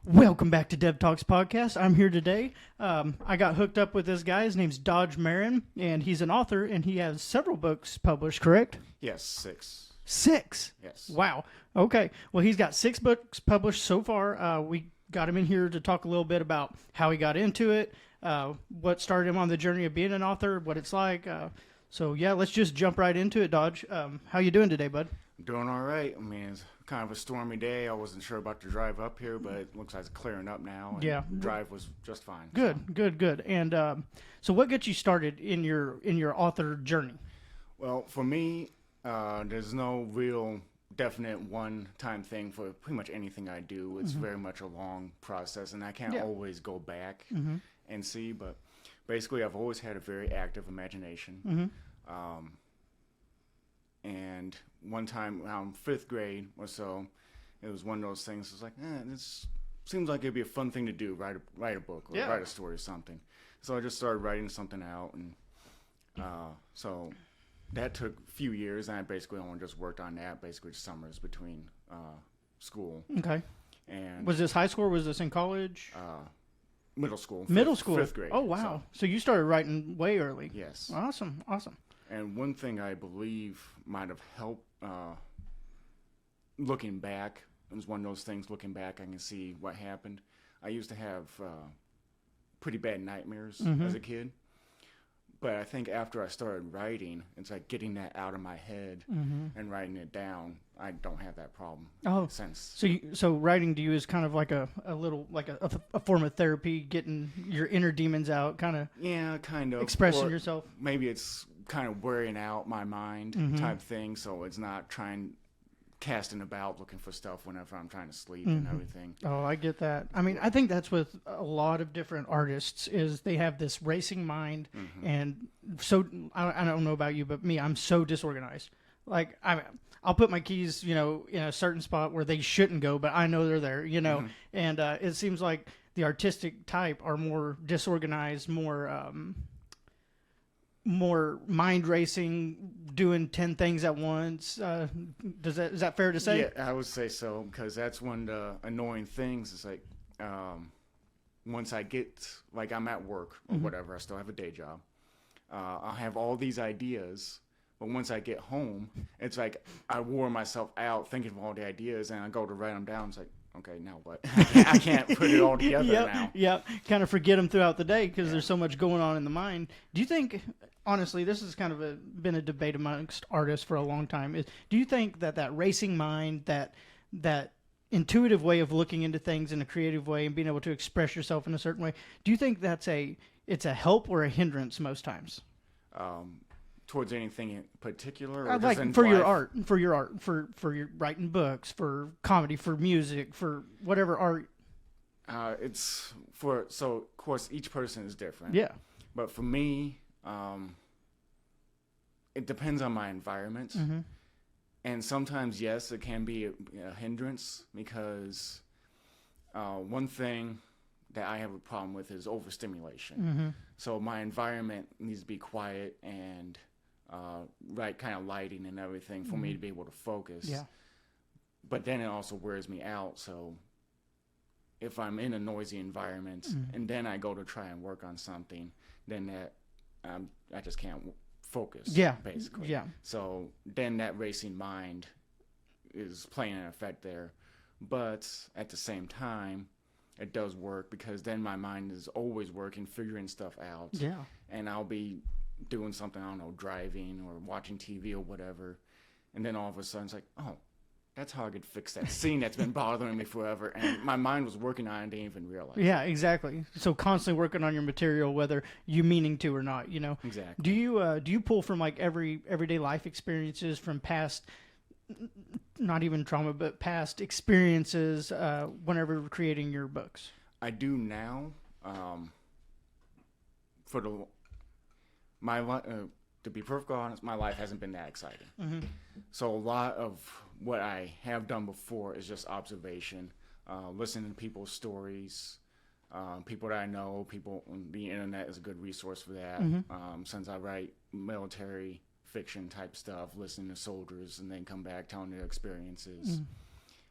Welcome back to Devtalkspodcast. I'm here today. I got hooked up with this guy. His name's Dodge Merrin, and he's an author, and he has several books published, correct? Yes, 6. 6? Yes. Wow. Okay. Well, he's got 6 books published so far. We got him in here to talk a little bit about how he got into it, what started him on the journey of being an author, what it's like. So, yeah, let's just jump right into it, Dodge. How you doing today, bud? Doing all right. I mean, it's kind of a stormy day. I wasn't sure about the drive up here, but it looks like it's clearing up now. And yeah. The drive was just fine. Good. And so what gets you started in your author journey? Well, for me, there's no real definite one-time thing for pretty much anything I do. It's very much a long process, and I can't always go back and see. But basically, I've always had a very active imagination. And one time around 5th grade or so, it was one of those things. It's like, this seems like it'd be a fun thing to do, write a book or write a story or something. So I just started writing something out, and so that took a few years, and I basically only just worked on that basically summers between school. Okay. And was this high school or was this in college? Middle school. Middle school. 5th grade. Oh, wow. So you started writing way early. Yes. Awesome. And one thing I believe might have helped, looking back, it was one of those things, looking back, I can see what happened. I used to have pretty bad nightmares as a kid. But I think after I started writing, it's like getting that out of my head and writing it down. I don't have that problem since. So writing to you is kind of like a little, like a form of therapy, getting your inner demons out, kind of. Yeah, kind of. Expressing yourself. Maybe it's kind of wearing out my mind type thing, so it's not casting about looking for stuff whenever I'm trying to sleep and everything. Oh, I get that. I mean, I think that's with a lot of different artists is they have this racing mind, and so I don't know about you, but me, I'm so disorganized. Like I'll put my keys, in a certain spot where they shouldn't go, but I know they're there, and it seems like the artistic type are more disorganized, more mind racing, doing 10 things at once. Is that fair to say? Yeah, I would say so, because that's one of the annoying things. It's like once I get, like, I'm at work or whatever, I still have a day job. I'll have all these ideas, but once I get home, it's like I wore myself out thinking of all the ideas, and I go to write them down. It's like, okay, now what? I can't put it all together now. Yeah, kind of forget them throughout the day because there's so much going on in the mind. Do you think, honestly, this has kind of been a debate amongst artists for a long time, do you think that racing mind, that intuitive way of looking into things in a creative way and being able to express yourself in a certain way, do you think it's a help or a hindrance most times? Towards anything in particular? Or like for your art, for your writing books, for comedy, for music, for whatever art. So of course each person is different. Yeah. But for me, it depends on my environment. And sometimes, yes, it can be a hindrance because one thing that I have a problem with is overstimulation. So my environment needs to be quiet and right kind of lighting and everything for me to be able to focus. Yeah. But then it also wears me out. So if I'm in a noisy environment and then I go to try and work on something, then I just can't focus. Yeah. Basically. Yeah. So then that racing mind is playing an effect there. But at the same time, it does work because then my mind is always working, figuring stuff out. Yeah. And I'll be doing something, I don't know, driving or watching TV or whatever. And then all of a sudden it's like, oh, that's how I could fix that scene that's been bothering me forever. And my mind was working on it and didn't even realize. Yeah, exactly. So constantly working on your material, whether you meaning to or not, Exactly. Do you pull from like everyday life experiences from past, not even trauma, but past experiences whenever creating your books? I do now. To be perfectly honest, my life hasn't been that exciting. So a lot of what I have done before is just observation, listening to people's stories, people that I know, the internet is a good resource for that. Since I write military fiction type stuff, listening to soldiers and then come back telling their experiences.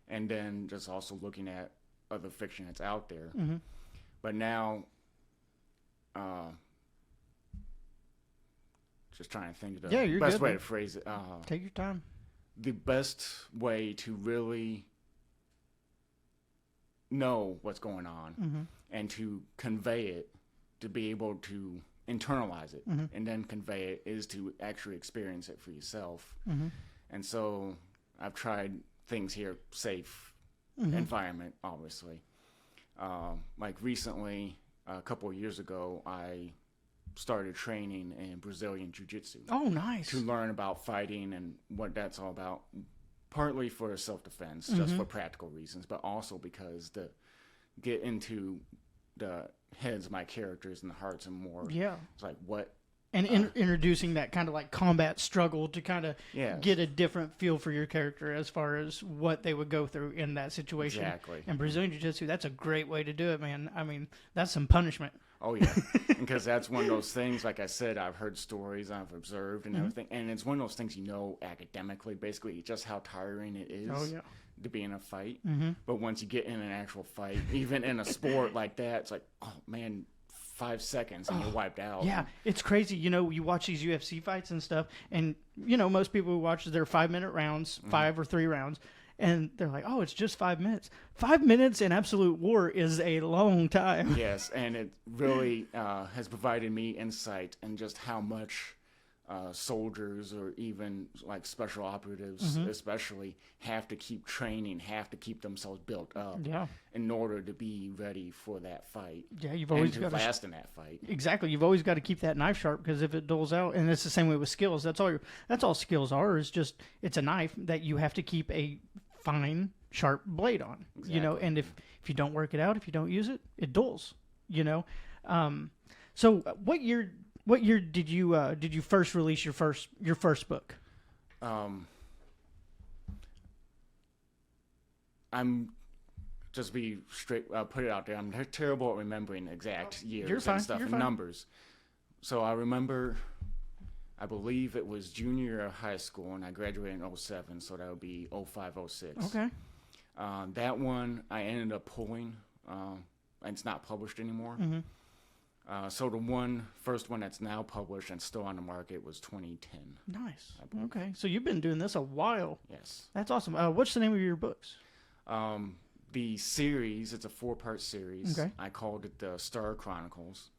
And then just also looking at other fiction that's out there. Mm-hmm. But now, just trying to think of the best way to phrase it. Take your time. The best way to really know what's going on Mm-hmm. and to convey it, to be able to internalize it Mm-hmm. and then convey it, is to actually experience it for yourself. Mm-hmm. And so I've tried things here, safe Mm-hmm. environment, obviously. Like recently, a couple of years ago, I started training in Brazilian Jiu-Jitsu. Oh, nice. To learn about fighting and what that's all about, partly for self-defense, just for practical reasons, but also because to get into the heads of my characters and the hearts and more. Yeah. It's like what... And introducing that kind of like combat struggle to kind of get a different feel for your character as far as what they would go through in that situation. Exactly. And Brazilian Jiu-Jitsu, that's a great way to do it, man. I mean, that's some punishment. Oh, yeah. Because that's one of those things, like I said, I've heard stories, I've observed and everything. And it's one of those things academically, basically, just how tiring it is to be in a fight. But once you get in an actual fight, even in a sport like that, it's like, oh, man, 5 seconds and you're wiped out. Yeah, it's crazy. You know, you watch these UFC fights and stuff, and, you know, most people who watch their 5-minute rounds, 5 or 3 rounds, and they're like, oh, it's just 5 minutes. 5 minutes in absolute war is a long time. Yes, and it really has provided me insight in just how much soldiers or even like special operatives especially have to keep training, have to keep themselves built up in order to be ready for that fight. Yeah, you've always got to last in that fight. Exactly. You've always got to keep that knife sharp, because if it dulls out, and it's the same way with skills. That's all skills are, is just it's a knife that you have to keep a fine, sharp blade on. Exactly. You know, and if you don't work it out, if you don't use it, it dulls. You know, so what year did you first release your first book? I'm just be straight. Put it out there. I'm terrible at remembering exact years fine, and stuff you're and fine. numbers. So I remember, I believe it was junior year of high school, and I graduated in 07, so that would be 05, 06. Okay. That one I ended up pulling. It's not published anymore. So the first one that's now published and still on the market was 2010. Nice. Okay. So you've been doing this a while. Yes. That's awesome. What's the name of your books? The series, it's a 4-part series. Okay. I called it the S.T.A.R Chronicles.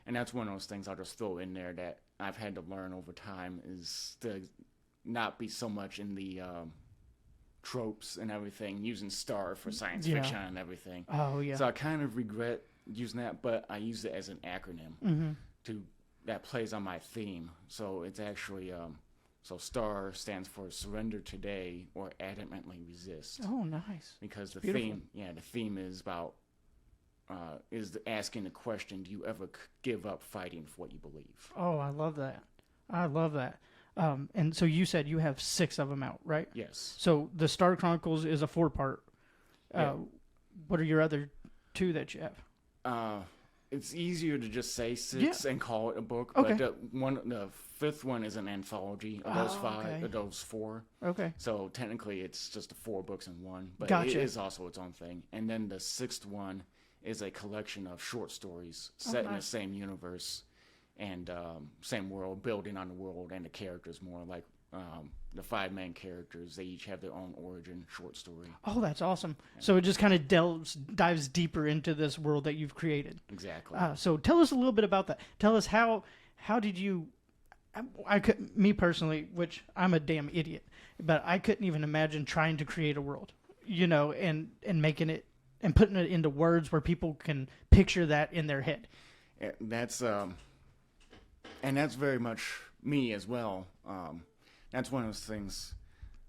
And that's one of those things I'll just throw in there that I've had to learn over time, is to not be so much in the tropes and everything, using S.T.A.R for science fiction and everything. Oh, yeah. So I kind of regret using that, but I use it as an acronym that plays on my theme. So it's actually so S.T.A.R stands for Surrender Today or Adamantly Resist. Oh, nice. Because the beautiful. theme is about asking the question: do you ever give up fighting for what you believe? Oh, I love that. I love that. And so you said you have 6 of them out, right? Yes. So the S.T.A.R Chronicles is a 4-part. What are your other 2 that you have? It's easier to just say 6 and call it a book, Okay. but the 5th one is an anthology of those 5, of those 4. Okay. So technically, it's just 4 books in one, but Gotcha. it is also its own thing. And then the 6th one is a collection of short stories set in the same universe and same world, building on the world and the characters more. Like the 5 main characters, they each have their own origin short story. Oh, that's awesome. Yeah. So it just kind of dives deeper into this world that you've created. Exactly. So tell us a little bit about that. Tell us how did you... me personally, which I'm a damn idiot, but I couldn't even imagine trying to create a world, you know, and making it and putting it into words where people can picture that in their head. Yeah, that's and that's very much me as well. That's one of those things.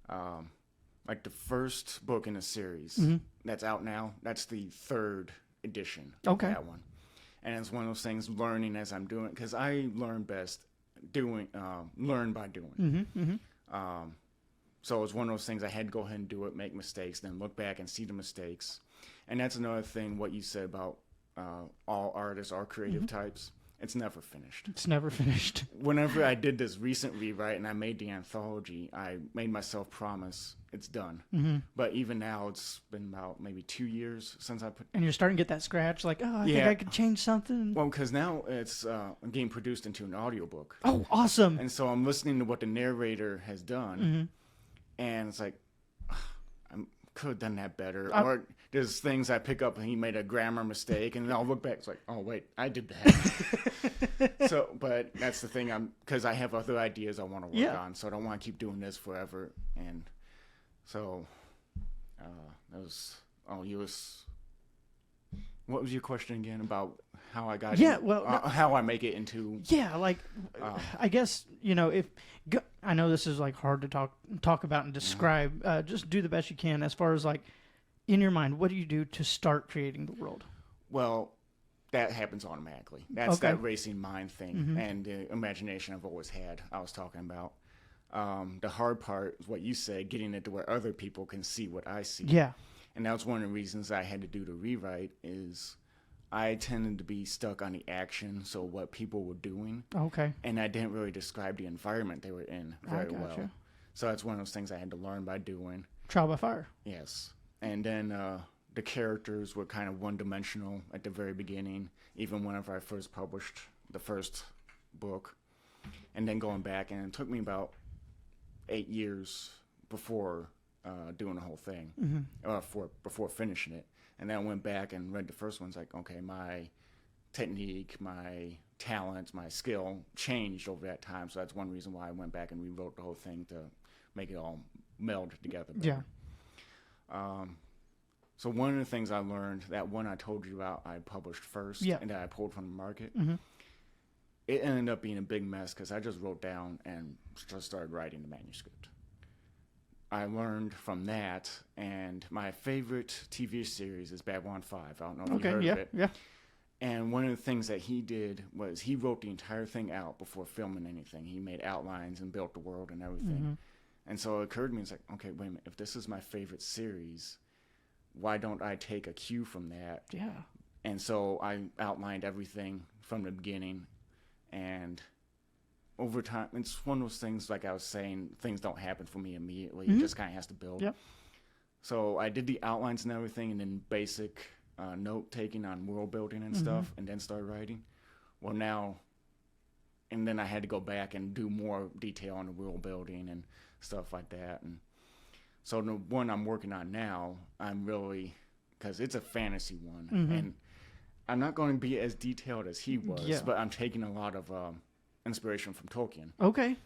Like the first book in the series that's out now. That's the 3rd edition of that one, and it's one of those things. Learning as I'm doing, because I learn best learn by doing. So it's one of those things I had to go ahead and do it, make mistakes, then look back and see the mistakes. And that's another thing, what you said about all artists are creative types. It's never finished. It's never finished. Whenever I did this recent rewrite and I made the anthology, I made myself promise it's done. Mm-hmm. But even now, it's been about maybe 2 years since I put... And you're starting to get that scratch, like, oh, I think I could change something. Well, because now it's getting produced into an audiobook. Oh, awesome. And so I'm listening to what the narrator has done, Mm-hmm. and it's like, I could have done that better. Or there's things I pick up and he made a grammar mistake, and then I'll look back, it's like, oh, wait, I did that. So, but that's the thing, because I have other ideas I want to work on, so I don't want to keep doing this forever. And so, that was, what was your question again about how I got how I make it into... Yeah, like, I guess, I know this is like hard to talk about and describe. Just do the best you can as far as like, in your mind, what do you do to start creating the world? Well, that happens automatically. That's that racing mind thing and the imagination I've always had, I was talking about. The hard part is what you said, getting it to where other people can see what I see. Yeah. And that's one of the reasons I had to do the rewrite is I tended to be stuck on the action, so what people were doing. Okay. And I didn't really describe the environment they were in very well. So that's one of those things I had to learn by doing. Trial by fire. Yes. And then the characters were kind of one-dimensional at the very beginning, even whenever I first published the first book. And then going back, and it took me about 8 years before doing the whole thing, before finishing it. And then I went back and read the first one. It's like, okay, my technique, my talent, my skill changed over that time. So that's one reason why I went back and rewrote the whole thing to make it all meld together better. Yeah. So one of the things I learned, that one I told you about, I published first, and that I pulled from the market. It ended up being a big mess because I just wrote down and just started writing the manuscript. I learned from that, and my favorite TV series is Babylon 5. I don't know if you heard of it. Yeah. And one of the things that he did was he wrote the entire thing out before filming anything. He made outlines and built the world and everything. And so it occurred to me, it's like, okay, wait a minute, if this is my favorite series, why don't I take a cue from that? Yeah. And so I outlined everything from the beginning, and over time, it's one of those things, like I was saying, things don't happen for me immediately. It just kind of has to build. Yep. So I did the outlines and everything, and then basic note-taking on world building and stuff, and then started writing. Well, now, and then I had to go back and do more detail on the world building and stuff like that. And so the one I'm working on now, I'm really, because it's a fantasy one, and I'm not going to be as detailed as he was, but I'm taking a lot of inspiration from Tolkien. Okay.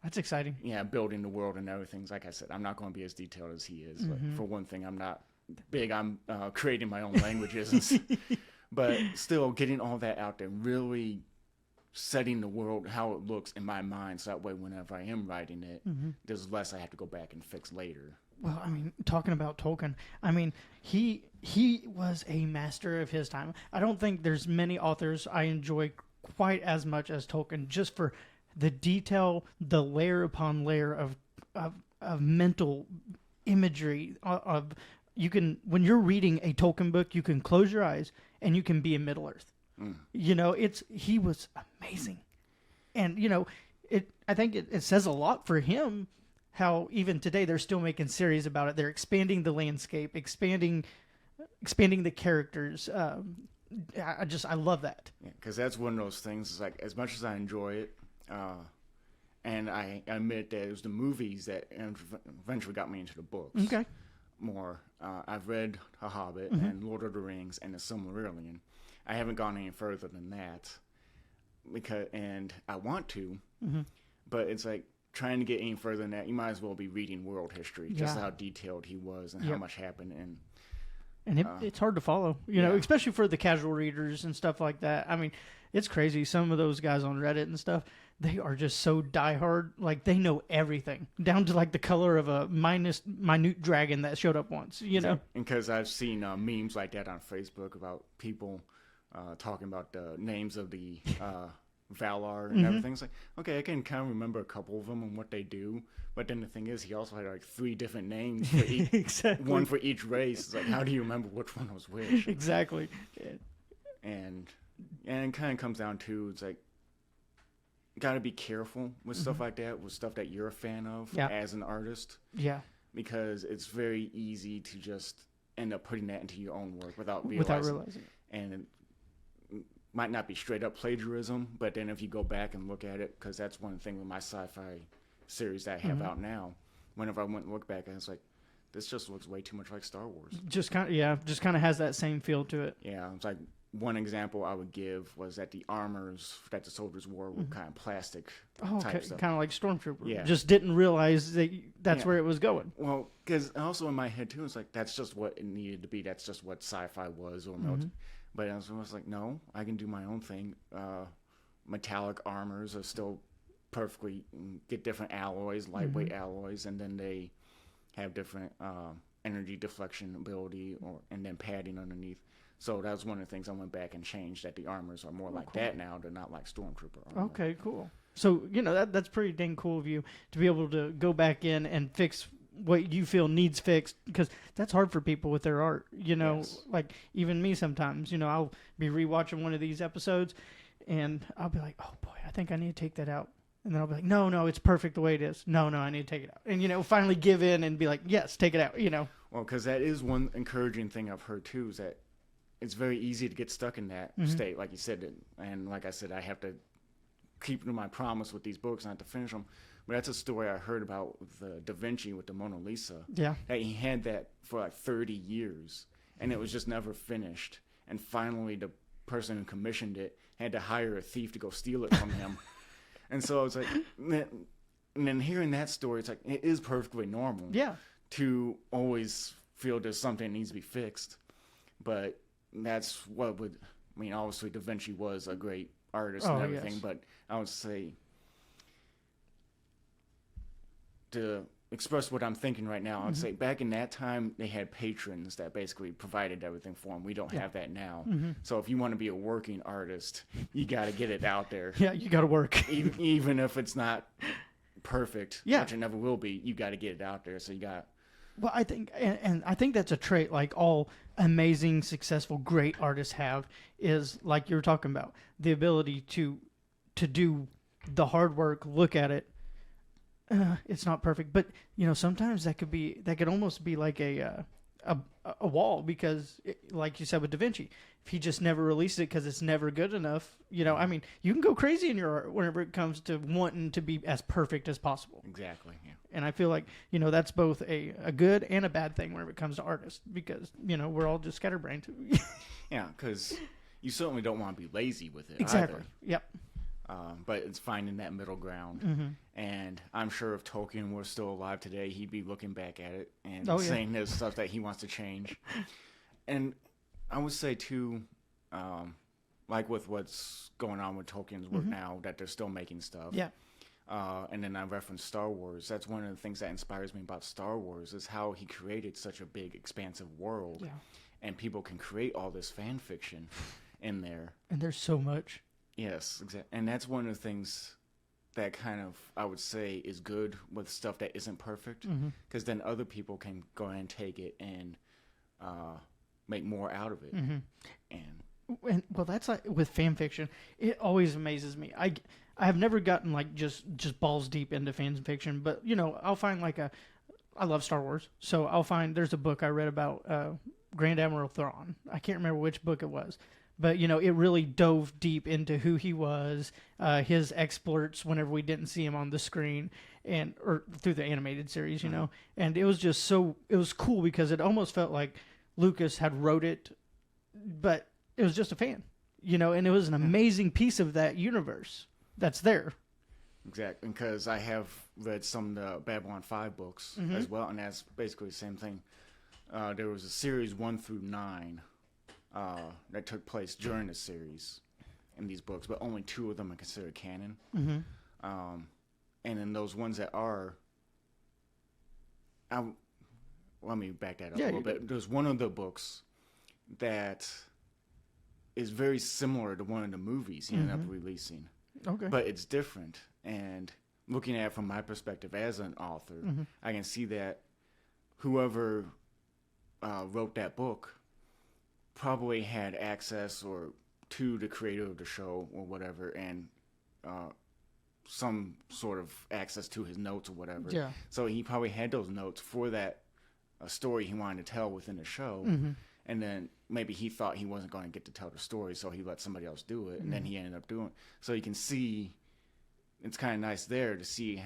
That's exciting. Yeah, building the world and everything. Like I said, I'm not going to be as detailed as he is. Like, for one thing, I'm not big on creating my own languages. But still, getting all that out there, really setting the world how it looks in my mind, so that way whenever I am writing it, there's less I have to go back and fix later. Well, I mean, talking about Tolkien, I mean, he was a master of his time. I don't think there's many authors I enjoy quite as much as Tolkien, just for the detail, the layer upon layer of mental imagery of you can, when you're reading a Tolkien book, you can close your eyes and you can be in Middle Earth. You know, he was amazing. And, you know, I think it says a lot for him how even today they're still making series about it. They're expanding the landscape, expanding the characters. I love that. Yeah, because that's one of those things. It's like, as much as I enjoy it, and I admit that it was the movies that eventually got me into the books. Okay. More. I've read The Hobbit and Lord of the Rings and The Silmarillion. I haven't gone any further than that, and I want to, but it's like trying to get any further than that. You might as well be reading world history, just how detailed he was and how much happened. And it's hard to follow, you know, especially for the casual readers and stuff like that. I mean, it's crazy. Some of those guys on Reddit and stuff, they are just so diehard. Like, they know everything, down to like the color of a minute dragon that showed up once, you know? And because I've seen memes like that on Facebook about people talking about the names of the Valar and everything. It's like, okay, I can kind of remember a couple of them and what they do. But then the thing is, he also had like 3 different names for each, one for each race. It's like, how do you remember which one was which? Exactly. And And it kind of comes down to, it's like, got to be careful with stuff like that, with stuff that you're a fan of as an artist. Yeah. Because it's very easy to just end up putting that into your own work without realizing it. And it might not be straight up plagiarism, but then if you go back and look at it, because that's one thing with my sci-fi series that I have out now, whenever I went and looked back, I was like, this just looks way too much like Star Wars. Just kind of has that same feel to it. Yeah, it's like, one example I would give was that the armors that the soldiers wore were kind of plastic type stuff. Kind of like Stormtrooper. Yeah. Just didn't realize that's where it was going. Well, because also in my head, too, it's like, that's just what it needed to be. That's just what sci-fi was. Or But I was like, no, I can do my own thing. Metallic armors are still perfectly, get different alloys, lightweight alloys, and then they have different energy deflection ability and then padding underneath. So that was one of the things I went back and changed, that the armors are more like that now. They're not like Stormtrooper armor. Okay, cool. So, that's pretty dang cool of you to be able to go back in and fix what you feel needs fixed, because that's hard for people with their art. Yes. Like even me sometimes, I'll be rewatching one of these episodes and I'll be like, oh boy, I think I need to take that out. And then I'll be like, no, it's perfect the way it is. No, I need to take it out. And, finally give in and be like, yes, take it out, Well, because that is one encouraging thing I've heard, too, is that it's very easy to get stuck in that state, like you said. And like I said, I have to keep to my promise with these books not to finish them. But that's a story I heard about with Da Vinci with the Mona Lisa. Yeah. That he had that for like 30 years, and it was just never finished. And finally, the person who commissioned it had to hire a thief to go steal it from him. And so it's like, and then hearing that story, it's like, it is perfectly normal to always feel there's something that needs to be fixed. But that's what would, obviously Da Vinci was a great artist and everything, but I would say, to express what I'm thinking right now, I'd say back in that time, they had patrons that basically provided everything for them. We don't have that now. So if you want to be a working artist, you got to get it out there. Yeah, you got to work. Even if it's not perfect, which it never will be, you got to get it out there. So you got... Well, I think, and I think that's a trait like all amazing, successful, great artists have, is like you were talking about, the ability to do the hard work, look at it. It's not perfect, but sometimes that could almost be like a wall, because like you said with Da Vinci, if he just never released it because it's never good enough, you can go crazy in your art whenever it comes to wanting to be as perfect as possible. Exactly. Yeah. And I feel like, that's both a good and a bad thing whenever it comes to artists, because, we're all just scatterbrained. Yeah, because you certainly don't want to be lazy with it Exactly. either. Yep. But it's finding that middle ground. And I'm sure if Tolkien were still alive today, he'd be looking back at it and saying there's stuff that he wants to change. And I would say, too, like with what's going on with Tolkien's work now, that they're still making stuff. Yeah. And then I referenced Star Wars. That's one of the things that inspires me about Star Wars, is how he created such a big, expansive world. Yeah. And people can create all this fan fiction in there. And there's so much. Yes, exactly. And that's one of the things that kind of, I would say, is good with stuff that isn't perfect, because then other people can go ahead and take it and make more out of it. And well, that's like with fan fiction. It always amazes me. I have never gotten like just balls deep into fan fiction, but I'll find I love Star Wars, so I'll find there's a book I read about Grand Admiral Thrawn. I can't remember which book it was. But, it really dove deep into who he was, his exploits whenever we didn't see him on the screen, or through the animated series, And it was just it was cool, because it almost felt like Lucas had wrote it, but it was just a fan, and it was an amazing piece of that universe that's there. Exactly, because I have read some of the Babylon 5 books as well, and that's basically the same thing. There was a series 1 through 9. That took place during the series in these books, but only 2 of them are considered canon. And then those ones that are, let me back that up a little bit. There's one of the books that is very similar to one of the movies he ended up releasing. Okay. But it's different. And looking at it from my perspective as an author, I can see that whoever wrote that book probably had access or to the creator of the show or whatever, and some sort of access to his notes or whatever. Yeah. So he probably had those notes for that story he wanted to tell within the show. And then maybe he thought he wasn't going to get to tell the story, so he let somebody else do it, and then he ended up doing it. So you can see, it's kind of nice there to see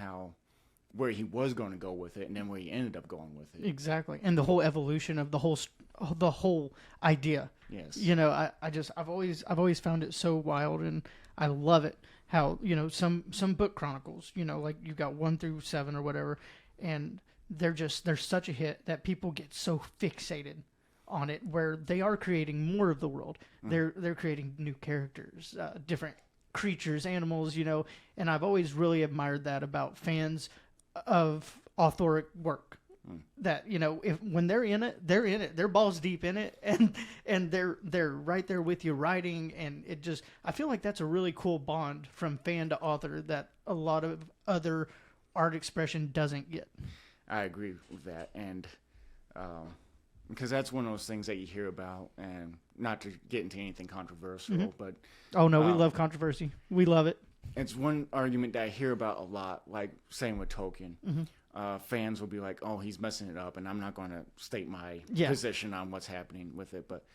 where he was going to go with it, and then where he ended up going with it. Exactly, and the whole evolution of the whole idea. Yes. You know, I've always found it so wild, and I love it how, you know, some book chronicles, you know, like you've got 1 through 7 or whatever, and they're such a hit that people get so fixated on it, where they are creating more of the world. They're creating new characters, different creatures, animals, you know, and I've always really admired that about fans of authoric work. That, you know, when they're in it, they're balls deep in it, and they're right there with you writing, and it just, I feel like that's a really cool bond from fan to author that a lot of other art expression doesn't get. I agree with that, and because that's one of those things that you hear about, and not to get into anything controversial, but oh no, we love controversy. We love it. It's one argument that I hear about a lot, like same with Tolkien. Fans will be like, "Oh, he's messing it up," and I'm not going to state my position on what's happening with it. But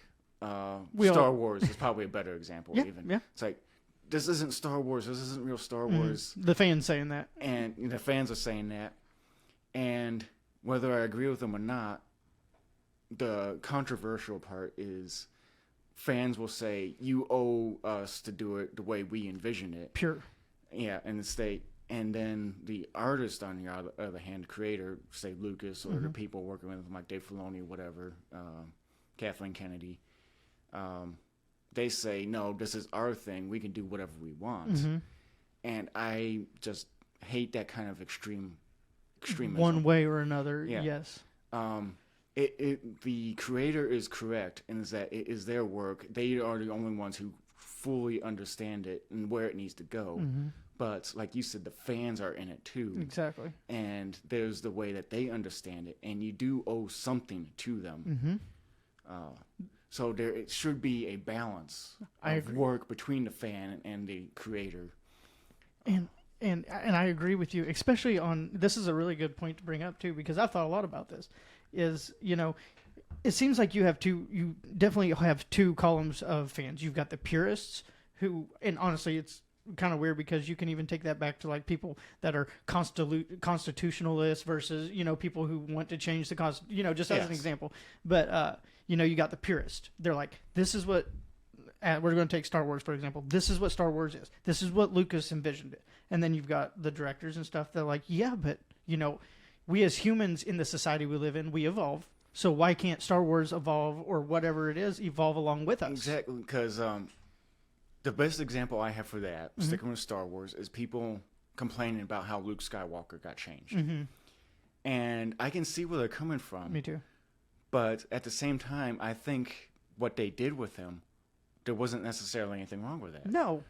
Star Wars is probably a better example. It's like, this isn't Star Wars. This isn't real Star Wars. The fans saying that, and the fans are saying that, and whether I agree with them or not, the controversial part is fans will say, you owe us to do it the way we envision it. Pure. Yeah, and then the artist, on the other hand, creator, say Lucas, or the people working with him, like Dave Filoni, whatever, Kathleen Kennedy, they say, no, this is our thing. We can do whatever we want. And I just hate that kind of extremism. One way or another, yes. The creator is correct in that it is their work. They are the only ones who fully understand it and where it needs to go. But like you said, the fans are in it too. Exactly. And there's the way that they understand it, and you do owe something to them. So it should be a balance of work between the fan and the creator. And I agree with you, especially on, this is a really good point to bring up too, because I've thought a lot about this, is, you know, it seems like you definitely have two columns of fans. You've got the purists who, and honestly, it's kind of weird because you can even take that back to like people that are constitutionalists versus, you know, people who want to change the you know, just as an example. But, you know, you got the purist. They're like, this is what, we're going to take Star Wars, for example. This is what Star Wars is. This is what Lucas envisioned it. And then you've got the directors and stuff. They're like, yeah, but, you know, we as humans in the society we live in, we evolve. So why can't Star Wars evolve, or whatever it is, evolve along with us? Exactly, because the best example I have for that, sticking with Star Wars, is people complaining about how Luke Skywalker got changed. And I can see where they're coming from. Me too. But at the same time, I think what they did with him, there wasn't necessarily anything wrong with that. No.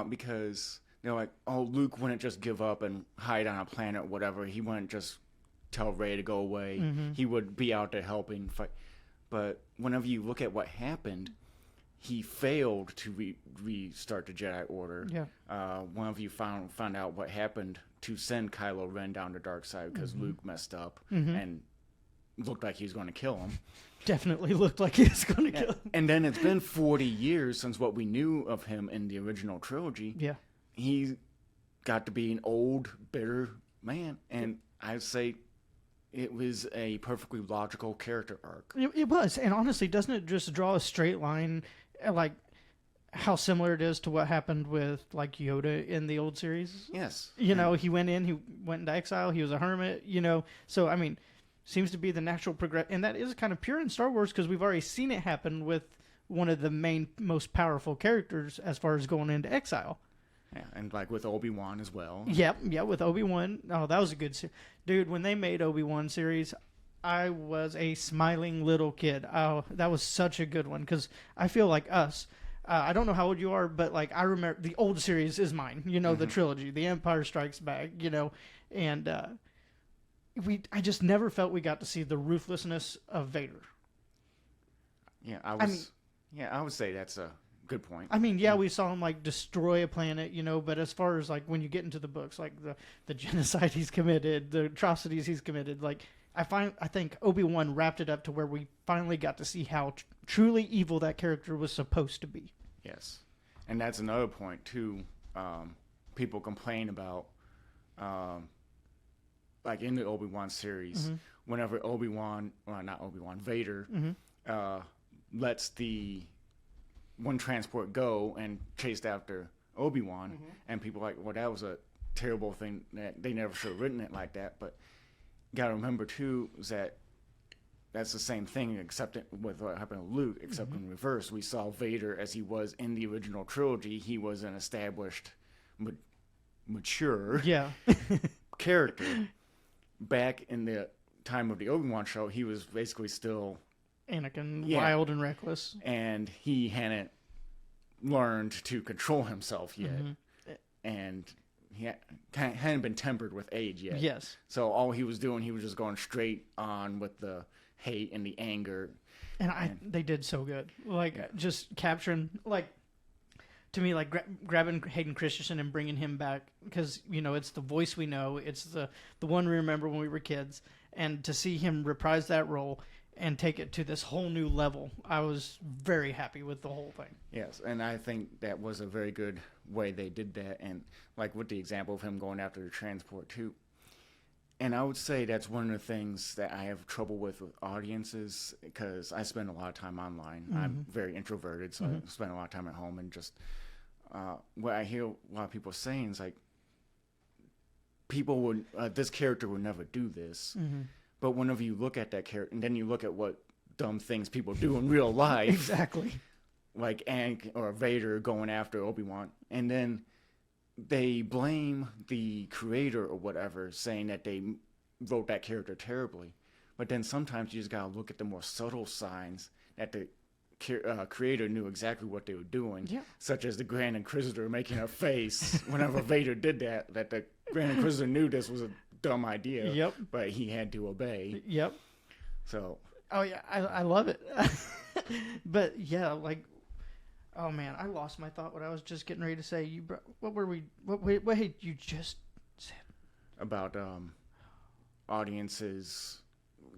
Because they're like, oh, Luke wouldn't just give up and hide on a planet or whatever. He wouldn't just tell Rey to go away. He would be out there helping fight. But whenever you look at what happened, he failed to restart the Jedi Order. Whenever you found out what happened to send Kylo Ren down the dark side because Luke messed up and looked like he was going to kill him. Definitely looked like he was going to kill him. And then it's been 40 years since what we knew of him in the original trilogy. He got to be an old, bitter man. And I'd say it was a perfectly logical character arc. It was. And honestly, doesn't it just draw a straight line, like how similar it is to what happened with like Yoda in the old series? Yes. You know, he went into exile. He was a hermit, you know. So, I mean, seems to be the natural progression. And that is kind of pure in Star Wars because we've already seen it happen with one of the main, most powerful characters as far as going into exile. Yeah, and like with Obi-Wan as well. Yeah, with Obi-Wan. Oh, that was a good series. Dude, when they made Obi-Wan series, I was a smiling little kid. Oh, that was such a good one because I feel like us. I don't know how old you are, but like I remember the old series is mine. You know, the trilogy, The Empire Strikes Back, you know, and I just never felt we got to see the ruthlessness of Vader. Yeah, I would say that's good point. I mean, we saw him like destroy a planet, but as far as like when you get into the books, like the genocide he's committed, the atrocities he's committed, like I think Obi-Wan wrapped it up to where we finally got to see how truly evil that character was supposed to be. Yes, and that's another point too. People complain about, like in the Obi-Wan series, whenever Vader, lets the one transport go and chased after Obi-Wan, and people are like, well, that was a terrible thing. That they never should have written it like that. But you got to remember too is that that's the same thing, except with what happened to Luke, except in reverse. We saw Vader as he was in the original trilogy. He was an established, mature character. Back in the time of the Obi-Wan show, he was basically still Anakin, wild and reckless. And he hadn't learned to control himself yet. And he hadn't been tempered with age yet. Yes. So all he was doing, he was just going straight on with the hate and the anger. And they did so good. Like, just capturing, like, to me, like, grabbing Hayden Christensen and bringing him back. Because, it's the voice we know. It's the one we remember when we were kids. And to see him reprise that role and take it to this whole new level, I was very happy with the whole thing. Yes, and I think that was a very good way they did that, and like with the example of him going after the transport too. And I would say that's one of the things that I have trouble with audiences, because I spend a lot of time online. I'm very introverted, so I spend a lot of time at home, and just what I hear a lot of people saying is like, people would, this character would never do this. But whenever you look at that character, and then you look at what dumb things people do in real life. Exactly. Like Anakin or Vader going after Obi-Wan. And then they blame the creator or whatever, saying that they wrote that character terribly. But then sometimes you just got to look at the more subtle signs that the creator knew exactly what they were doing. Yeah. Such as the Grand Inquisitor making a face whenever Vader did that the Grand Inquisitor knew this was a dumb idea. Yep. But he had to obey. Yep. So. Oh yeah, I love it. But yeah, like, oh man, I lost my thought. What I was just getting ready to say. What had you just said about audiences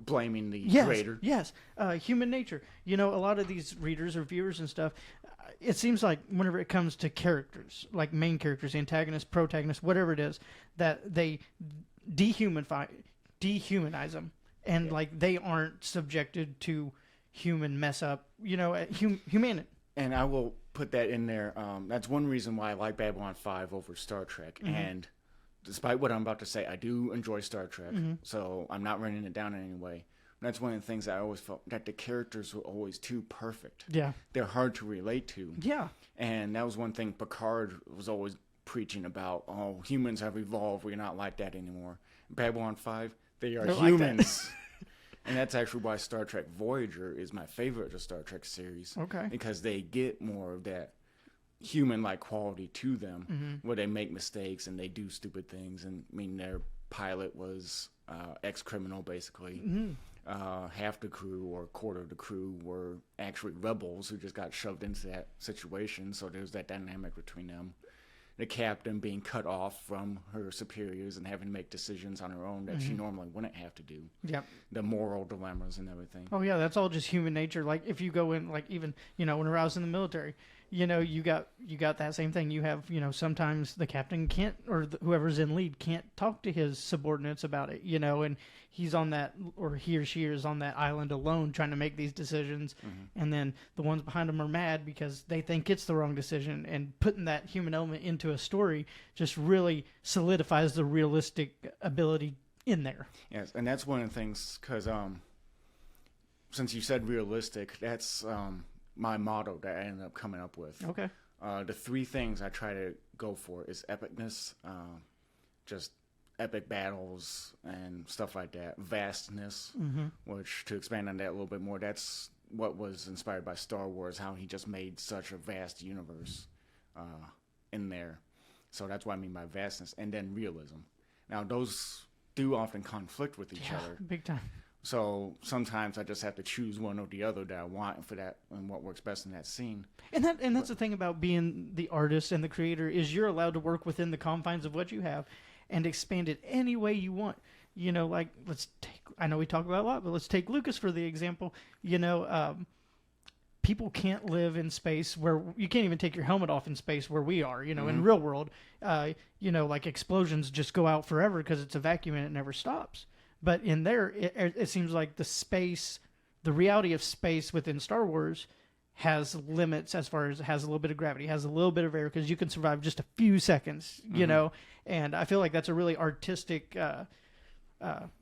blaming the creator? Yes, human nature. A lot of these readers or viewers and stuff, it seems like whenever it comes to characters, like main characters, antagonists, protagonists, whatever it is, that they dehumanize them, and like they aren't subjected to human mess up, humanity. And I will put that in there. That's one reason why I like Babylon 5 over Star Trek. And despite what I'm about to say, I do enjoy Star Trek, so I'm not running it down in any way. That's one of the things I always felt, that the characters were always too perfect. Yeah. They're hard to relate to. Yeah. And that was one thing Picard was always preaching about. Oh, humans have evolved. We're not like that anymore. Babylon 5, they're humans. Like and that's actually why Star Trek Voyager is my favorite of the Star Trek series. Okay. Because they get more of that human-like quality to them, where they make mistakes and they do stupid things. And I mean, their pilot was ex-criminal, basically. Half the crew or a quarter of the crew were actually rebels who just got shoved into that situation. So there's that dynamic between them. The captain being cut off from her superiors and having to make decisions on her own that she normally wouldn't have to do. Yep. The moral dilemmas and everything. Oh yeah, that's all just human nature. Like if you go in, like even when I was in the military, you got that same thing. You have sometimes the captain can't, or whoever's in lead can't talk to his subordinates about it. And he's on that, or he or she is on that island alone trying to make these decisions, and then the ones behind them are mad because they think it's the wrong decision. And putting that human element into a story just really solidifies the realistic ability in there. Yes, and that's one of the things, because since you said realistic, that's my motto that I ended up coming up with. Okay. The three things I try to go for is epicness, just epic battles and stuff like that. Vastness, which, to expand on that a little bit more, that's what was inspired by Star Wars, how he just made such a vast universe in there. So that's what I mean by vastness. And then realism. Now, those do often conflict with each other. Big time. So sometimes I just have to choose one or the other that I want for that and what works best in that scene. And that's the thing about being the artist and the creator is you're allowed to work within the confines of what you have and expand it any way you want. You know, like I know we talk about it a lot, but let's take Lucas for the example. You know, people can't live in space where you can't even take your helmet off in space where we are. You know, in real world, you know, like explosions just go out forever because it's a vacuum and it never stops. But in there, it seems like the reality of space within Star Wars has limits as far as it has a little bit of gravity, has a little bit of air, because you can survive just a few seconds, you know? And I feel like that's a really artistic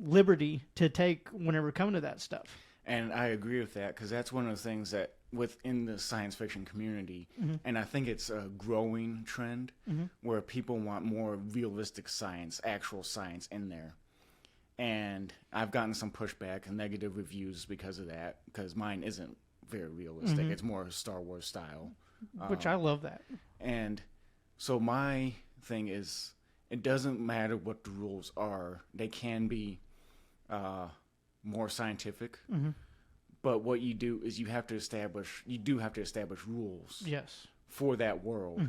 liberty to take whenever coming to that stuff. And I agree with that, because that's one of the things that within the science fiction community, and I think it's a growing trend, where people want more realistic science, actual science in there. And I've gotten some pushback and negative reviews because of that, because mine isn't very realistic. It's more Star Wars style. Which I love that. And so my thing is, it doesn't matter what the rules are. They can be more scientific. But what you do is you do have to establish rules for that world.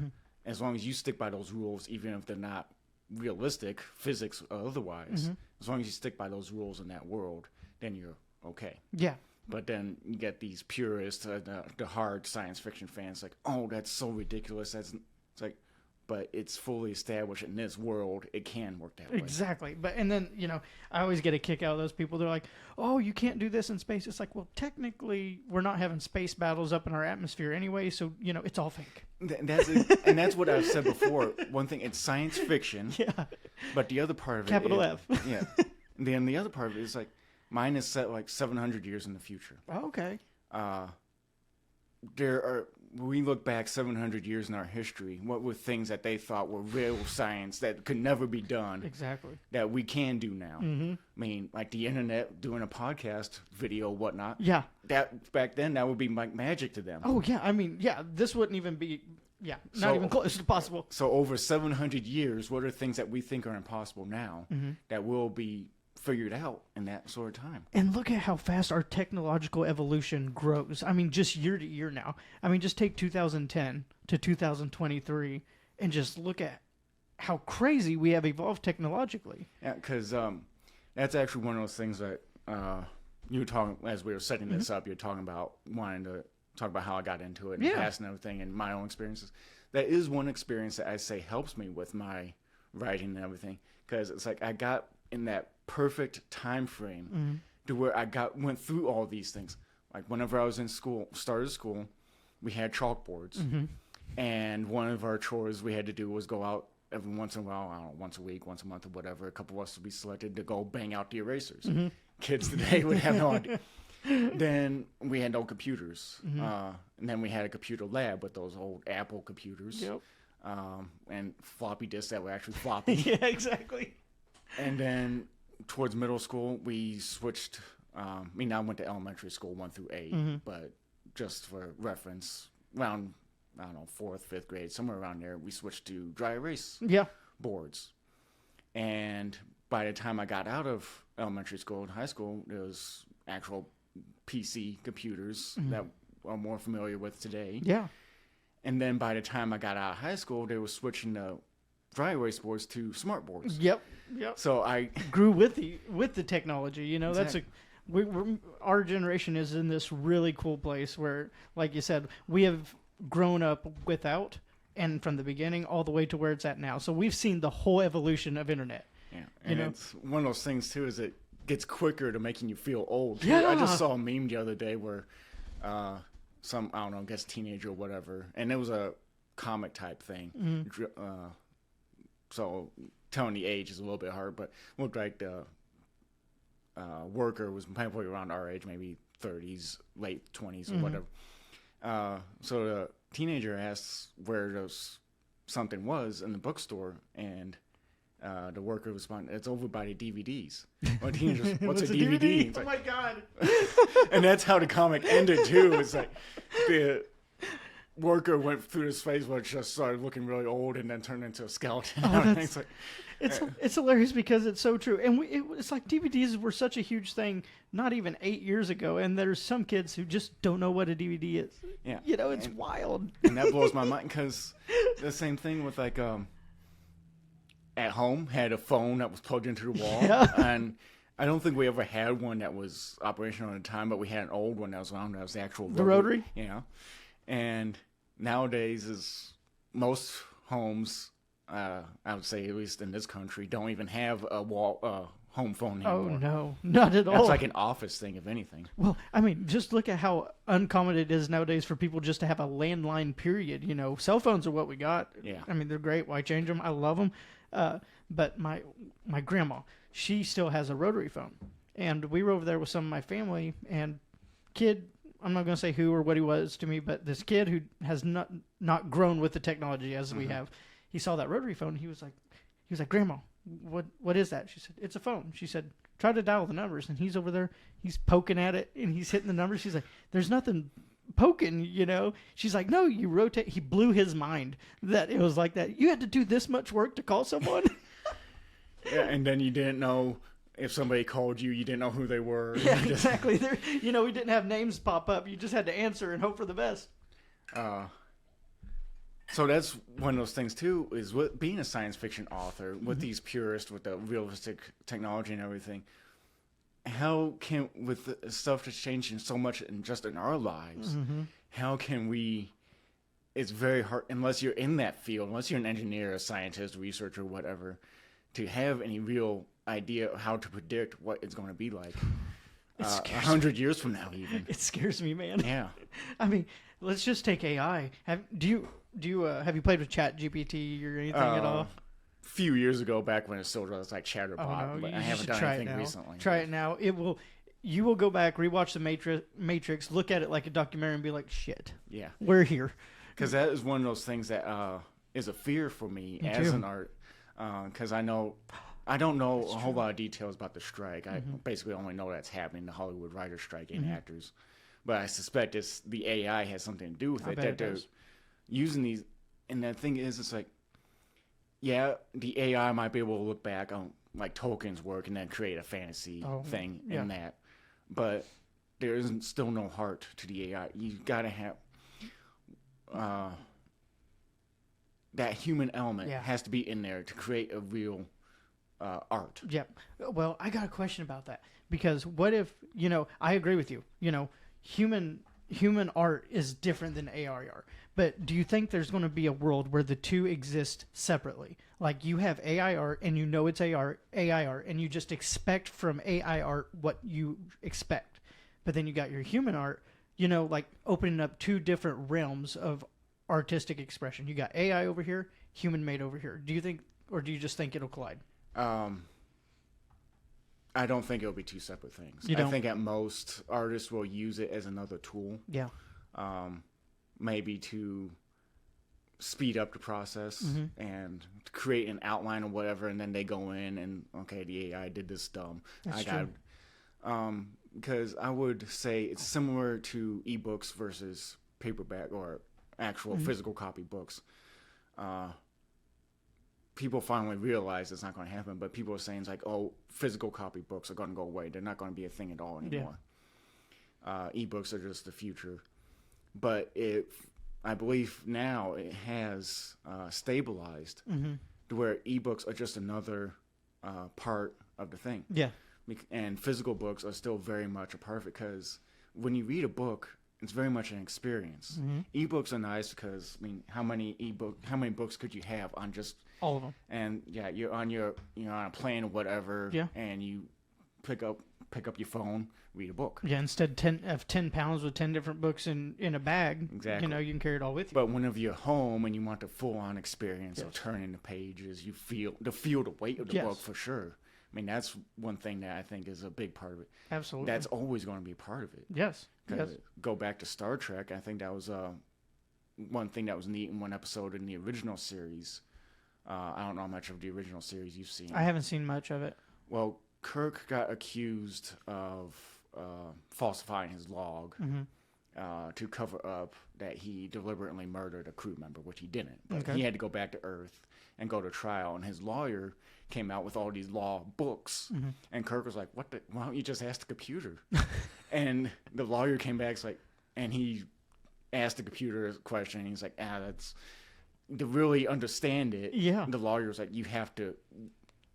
As long as you stick by those rules, even if they're not realistic, physics or otherwise, as long as you stick by those rules in that world, then you're okay. Yeah. But then you get these purists, the hard science fiction fans, like, oh, that's so ridiculous. It's like, but it's fully established in this world. It can work that way. Exactly. And then, you know, I always get a kick out of those people. They're like, oh, you can't do this in space. It's like, well, technically, we're not having space battles up in our atmosphere anyway. So, you know, it's all fake. And that's what I've said before. One thing, it's science fiction. Yeah. But the other part of it Capital is, F. Yeah. And then the other part of it is like, mine is set like 700 years in the future. Oh, okay. We look back 700 years in our history. What were things that they thought were real science that could never be done? Exactly. That we can do now. I mean, like the internet, doing a podcast, video, whatnot. Yeah. That back then, that would be like magic to them. Oh, yeah. I mean, yeah, this wouldn't even be, not even close to possible. So over 700 years, what are things that we think are impossible now that will be figured out in that sort of time? And look at how fast our technological evolution grows. I mean, just year to year now. I mean, just take 2010 to 2023 and just look at how crazy we have evolved technologically. Yeah, because that's actually one of those things that you were talking, as we were setting this up, you're talking about wanting to talk about how I got into it and past and everything and my own experiences. That is one experience that I say helps me with my writing and everything, because it's like I got in that perfect time frame to where I went through all these things. Like whenever I was in school, started school, we had chalkboards, and one of our chores we had to do was go out every once in a while, I don't know, once a week, once a month or whatever. A couple of us would be selected to go bang out the erasers. Kids today would have no idea. Then we had no computers, and then we had a computer lab with those old Apple computers, and floppy disks that were actually floppy. Yeah, exactly. And then towards middle school, we switched. I went to elementary school 1 through 8, but just for reference, around, I don't know, 4th, 5th grade, somewhere around there, we switched to dry erase boards. And by the time I got out of elementary school and high school, there was actual PC computers that I'm more familiar with today. Yeah. And then by the time I got out of high school, they were switching the dry erase boards to smart boards. Yep. So I grew with the technology. You know, exactly. Our generation is in this really cool place where, like you said, we have grown up without, and from the beginning all the way to where it's at now. So we've seen the whole evolution of internet. Yeah, and it's one of those things too. Is it gets quicker to making you feel old. Yeah. I just saw a meme the other day where some, I don't know, I guess teenager or whatever, and it was a comic type thing. So telling the age is a little bit hard, but looked like the worker was probably around our age, maybe 30s, late 20s or whatever. So the teenager asks where something was in the bookstore, and the worker responded, "It's over by the DVDs." Well, teenagers, what's a DVD? Oh my god! And that's how the comic ended too. It's like worker went through this phase where it just started looking really old and then turned into a skeleton. It's like, it's hilarious because it's so true. And it's like DVDs were such a huge thing not even 8 years ago, and there's some kids who just don't know what a DVD is. Yeah. It's wild. And that blows my mind because the same thing with like at home had a phone that was plugged into the wall. Yeah. And I don't think we ever had one that was operational at the time, but we had an old one that was around. That was the actual rotary. Yeah. And nowadays is most homes, I would say at least in this country, don't even have a home phone anymore. Oh no, not at all. That's like an office thing, if anything. Well, I mean, just look at how uncommon it is nowadays for people just to have a landline. Period. Cell phones are what we got. Yeah. I mean, they're great. Why change them? I love them. But my grandma, she still has a rotary phone, and we were over there with some of my family, and kid. I'm not going to say who or what he was to me, but this kid who has not grown with the technology as we have, he saw that rotary phone. He was like, Grandma, what is that? She said, it's a phone. She said, try to dial the numbers. And he's over there, he's poking at it and he's hitting the numbers. She's like, there's nothing poking, She's like, no, you rotate. He blew his mind that it was like that. You had to do this much work to call someone. Yeah, and then you didn't know if somebody called you, you didn't know who they were. Yeah, exactly. We didn't have names pop up. You just had to answer and hope for the best. So that's one of those things too, is what being a science fiction author with these purists, with the realistic technology and everything. How can, with the stuff that's changing so much just in our lives, how can we? It's very hard unless you're in that field, unless you're an engineer, a scientist, researcher, whatever, to have any real idea of how to predict what it's going to be like 100 years from now, even. It scares me, man. Yeah. I mean, let's just take AI. Have you played with ChatGPT or anything at all? A few years ago, back when it still was like Chatterbot, no, but I haven't done anything recently. Try it now. You will go back, rewatch the Matrix, look at it like a documentary, and be like, "Shit, yeah, we're here." Because that is one of those things that is a fear for me as an art. Because I don't know a whole lot of details about the strike. I basically only know that's happening, the Hollywood writers' strike and actors. But I suspect the AI has something to do with it. That they're using these, and the thing is, it's like, yeah, the AI might be able to look back on like Tolkien's work and then create a fantasy thing in that, but there isn't still no heart to the AI. You gotta have that human element has to be in there to create a real art. Yeah. Well, I got a question about that, because what if I agree with you. Human art is different than AI art. But do you think there's going to be a world where the two exist separately? Like you have AI art and it's AI art, and you just expect from AI art what you expect. But then you got your human art, like opening up two different realms of artistic expression. You got AI over here, human made over here. Do you think, or do you just think it'll collide? I don't think it'll be two separate things. I think at most artists will use it as another tool. Yeah. Maybe to speed up the process and create an outline or whatever, and then they go in and, okay, the AI did this dumb. That's true. Because I would say it's similar to ebooks versus paperback or actual physical copy books. People finally realize it's not going to happen, but people are saying it's like, oh, physical copy books are going to go away. They're not going to be a thing at all anymore. Yeah. Ebooks are just the future. But I believe now it has stabilized to where ebooks are just another part of the thing. Yeah. And physical books are still very much a part of it, because when you read a book, it's very much an experience. Ebooks are nice because, how many books could you have on just all of them? And yeah, you're on a plane or whatever, and you pick up your phone, read a book. Yeah, instead of 10 pounds with 10 different books in a bag, exactly. You can carry it all with you. But whenever you're home and you want the full-on experience of turning the pages, you feel the weight of the book for sure. That's one thing that I think is a big part of it. Absolutely. That's always going to be a part of it. Yes. Go back to Star Trek, I think that was one thing that was neat in one episode in the original series. I don't know how much of the original series you've seen. I haven't seen much of it. Well, Kirk got accused of falsifying his log, to cover up that he deliberately murdered a crew member, which he didn't. But Okay. he had to go back to Earth and go to trial, and his lawyer came out with all these law books, and Kirk was like, why don't you just ask the computer? And the lawyer came back and he asked the computer a question, and he's like, that's to really understand it. Yeah. The lawyer was like, you have to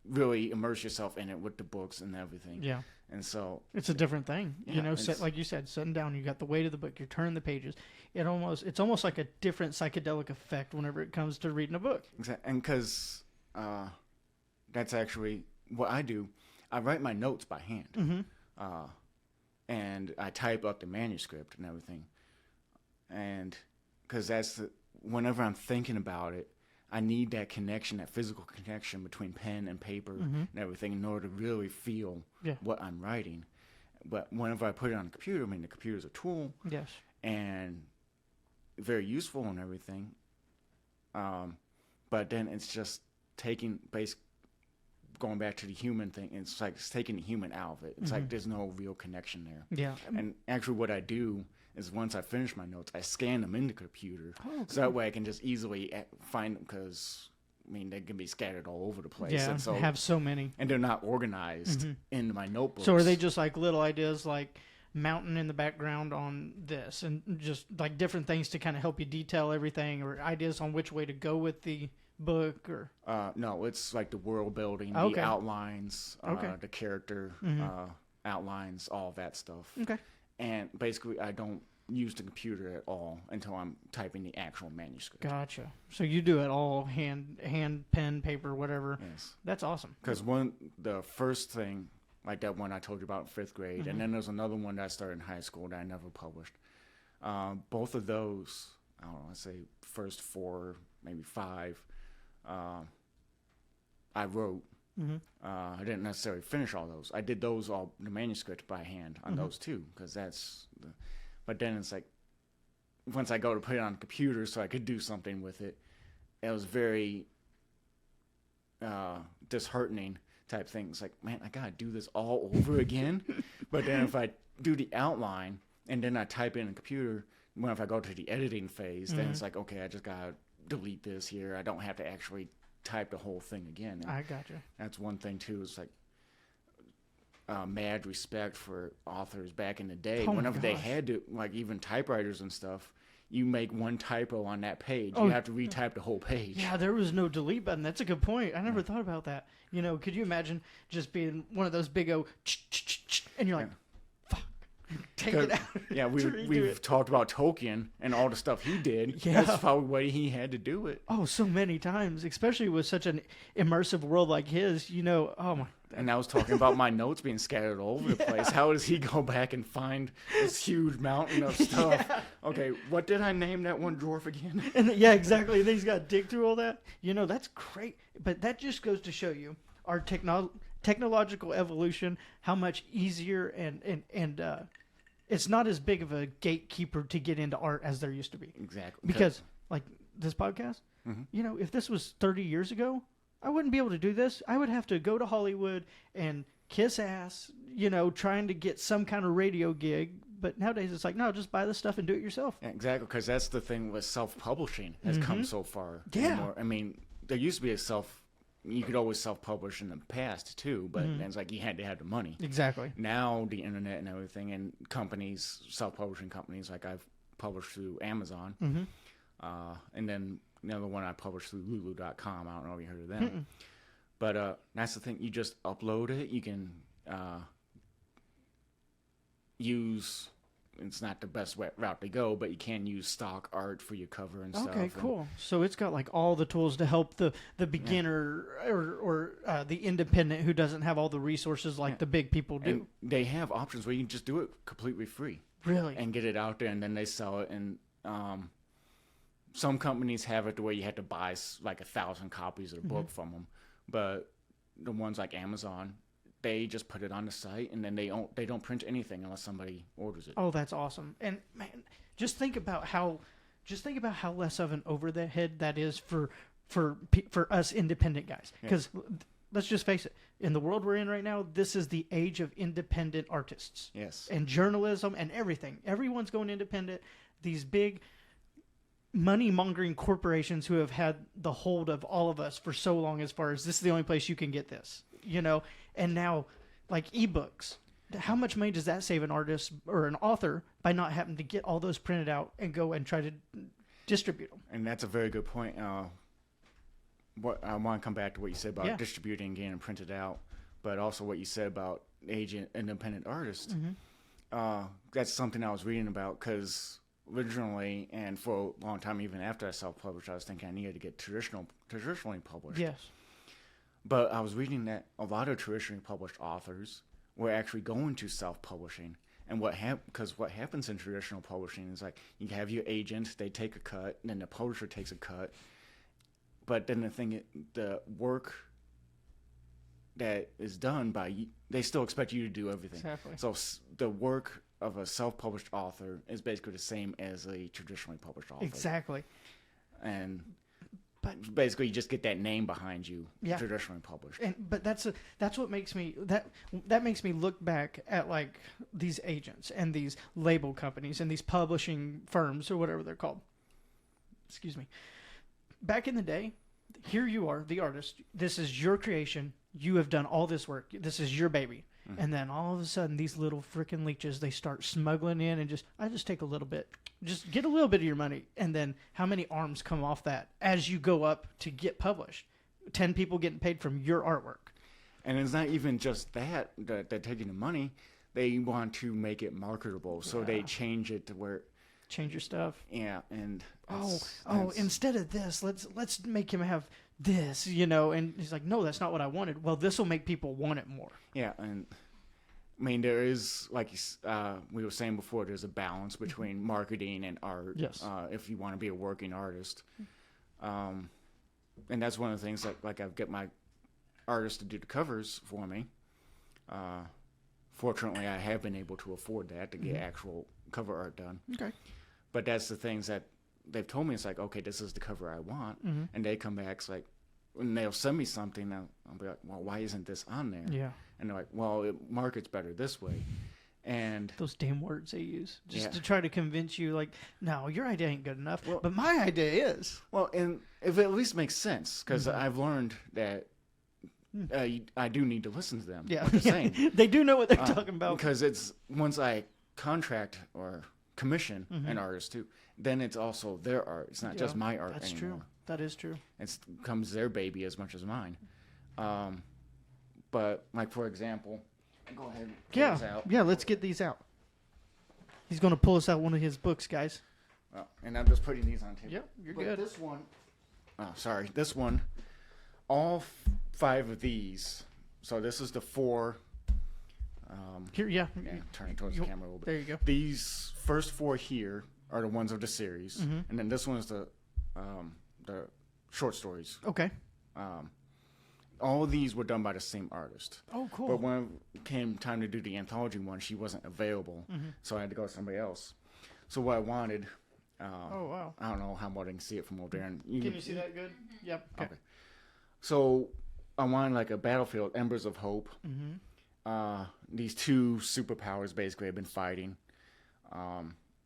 really immerse yourself in it with the books and everything. Yeah. And so it's a different thing, Yeah, like you said, sitting down, you got the weight of the book, you're turning the pages. It's almost like a different psychedelic effect whenever it comes to reading a book. Exactly. And because that's actually what I do. I write my notes by hand. And I type up the manuscript and everything. And because whenever I'm thinking about it, I need that connection, that physical connection between pen and paper and everything in order to really feel what I'm writing. But whenever I put it on the computer, the computer's a tool. Yes. And very useful and everything. But then it's just going back to the human thing. It's like it's taking the human out of it. It's like there's no real connection there. Yeah. And actually what I do is once I finish my notes, I scan them in the computer. So that way I can just easily find them because, they can be scattered all over the place. Yeah, and so, I have so many. And they're not organized into my notebooks. So are they just like little ideas like mountain in the background on this and just like different things to kind of help you detail everything or ideas on which way to go with the book or? No, it's like the world building, Okay. the outlines, Okay. the character outlines, all of that stuff. Okay. And basically, I don't use the computer at all until I'm typing the actual manuscript. Gotcha. So you do it all hand, pen, paper, whatever. Yes. That's awesome. Because the first thing, like that one I told you about in 5th grade, and then there's another one that I started in high school that I never published. Both of those, I don't know, I'd say first 4, maybe 5, I wrote. I didn't necessarily finish all those. I did those all the manuscript by hand on those too, because but then it's like once I go to put it on the computer so I could do something with it, it was very disheartening type thing. It's like, man, I gotta do this all over again. But then if I do the outline and then I type in the computer, if I go to the editing phase, then it's like, okay, I just gotta delete this here. I don't have to actually type the whole thing again. And I gotcha. that's one thing too. It's like mad respect for authors back in the day. Oh Whenever they had to, like even typewriters and stuff, you make one typo on that page. You have to retype the whole page. Yeah, there was no delete button. That's a good point. I never thought about that. Could you imagine just being one of those big and you're like, fuck, take it out. Yeah, we've talked about Tolkien and all the stuff he did. Yeah. That's probably why he had to do it. Oh, so many times, especially with such an immersive world like his, oh my. And I was talking about my notes being scattered all over the place. How does he go back and find this huge mountain of stuff? Yeah. Okay, what did I name that one dwarf again? And yeah, exactly. And then he's got to dig through all that. That's great. But that just goes to show you our technological evolution, how much easier and it's not as big of a gatekeeper to get into art as there used to be. Exactly. Because like this podcast, if this was 30 years ago, I wouldn't be able to do this. I would have to go to Hollywood and kiss ass, trying to get some kind of radio gig. But nowadays it's like, no, just buy the stuff and do it yourself. Yeah, exactly, because that's the thing with self-publishing has come so far. Yeah. Anymore. There used to be you could always self-publish in the past too, but then it's like you had to have the money. Exactly. Now the internet and everything and companies, self-publishing companies, like I've published through Amazon, and then the other one I published through Lulu.com. I don't know if you heard of them. But that's the thing. You just upload it. You can use, it's not the best route to go, but you can use stock art for your cover and stuff. Okay, cool. So it's got like all the tools to help the beginner or the independent who doesn't have all the resources like the big people do. And they have options where you can just do it completely free. Really? And get it out there, and then they sell it. And some companies have it the way you have to buy like 1,000 copies of the book from them. But the ones like Amazon, they just put it on the site, and then they don't print anything unless somebody orders it. Oh, that's awesome. And man, just think about how less of an overhead that is for us independent guys. Because let's just face it. In the world we're in right now, this is the age of independent artists. Yes. And journalism and everything. Everyone's going independent. These big money-mongering corporations who have had the hold of all of us for so long, as far as this is the only place you can get this, you know? And now, like ebooks. How much money does that save an artist or an author by not having to get all those printed out and go and try to distribute them? And that's a very good point. What I want to come back to what you said about distributing and getting it printed out, but also what you said about agent independent artists. That's something I was reading about because originally, and for a long time, even after I self-published, I was thinking I needed to get traditionally published. Yes. But I was reading that a lot of traditionally published authors were actually going to self-publishing. And what happens in traditional publishing is like you have your agent, they take a cut, and then the publisher takes a cut. But then the work that is done by you, they still expect you to do everything. Exactly. So the work of a self-published author is basically the same as a traditionally published author. Exactly. But basically, you just get that name behind you, traditionally published. But that's what makes me that makes me look back at like these agents and these label companies and these publishing firms or whatever they're called. Excuse me. Back in the day, here you are, the artist. This is your creation. You have done all this work. This is your baby. And then all of a sudden, these little freaking leeches, they start smuggling in and I just take a little bit. Just get a little bit of your money. And then how many arms come off that as you go up to get published? 10 people getting paid from your artwork. And it's not even just that they're taking the money. They want to make it marketable. So they change it to where... Change your stuff. Yeah, and... instead of this, let's make him have this, you know, and he's like, no, that's not what I wanted. Well, this will make people want it more. Yeah, and I mean, there is, like we were saying before, there's a balance between marketing and art. Yes. If you want to be a working artist. And that's one of the things that, like, I've got my artists to do the covers for me. Fortunately, I have been able to afford that to get actual cover art done. Okay. But that's the things that they've told me. It's like, okay, this is the cover I want. And they come back, it's like, when they'll send me something, I'll be like, well, why isn't this on there? Yeah. And they're like, well, it markets better this way. And those damn words they use just to try to convince you, like, no, your idea ain't good enough, but my idea is. Well, and if it at least makes sense, because I've learned that I do need to listen to them. Yeah. Like you're saying. They do know what they're talking about. Because it's once I contract or commission an artist too, then it's also their art. It's not just my art That's anymore. true. That is true. It becomes their baby as much as mine. But like, for example, go ahead and pull this out. Yeah, let's get these out. He's going to pull us out one of his books, guys. And I'm just putting these on table. Yep, you're good. This one, all 5 of these. So this is the 4. Here, Turn it towards the camera a little bit. There you go. These first 4 here are the ones of the series, and then this one is the short stories. Okay. All of these were done by the same artist. Oh, cool. But when it came time to do the anthology one, she wasn't available, so I had to go to somebody else. So what I wanted, oh, wow. I don't know how well I can see it from over there. And Can you see that good? Yep. Okay. So I wanted like a battlefield, Embers of Hope. These 2 superpowers basically have been fighting.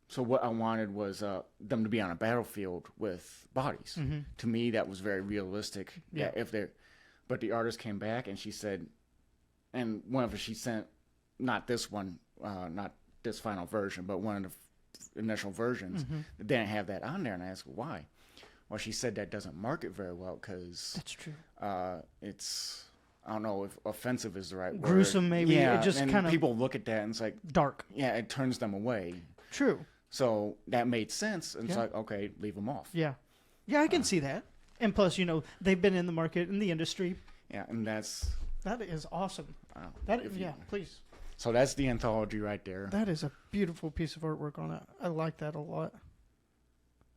So what I wanted was them to be on a battlefield with bodies. To me, that was very realistic. Yeah. But the artist came back and she said, and she sent not this one, not this final version, but one of the initial versions that didn't have that on there. And I asked, why? Well, she said that doesn't market very well because that's true. It's, I don't know if offensive is the right word. Gruesome, maybe. Yeah, it just and kind of people look at that and it's like dark. Yeah, it turns them away. True. So that made sense. And it's like, okay, leave them off. Yeah. Yeah, I can see that. And plus, they've been in the market, in the industry. Yeah, and that is awesome. Please. So that's the anthology right there. That is a beautiful piece of artwork on it. I like that a lot.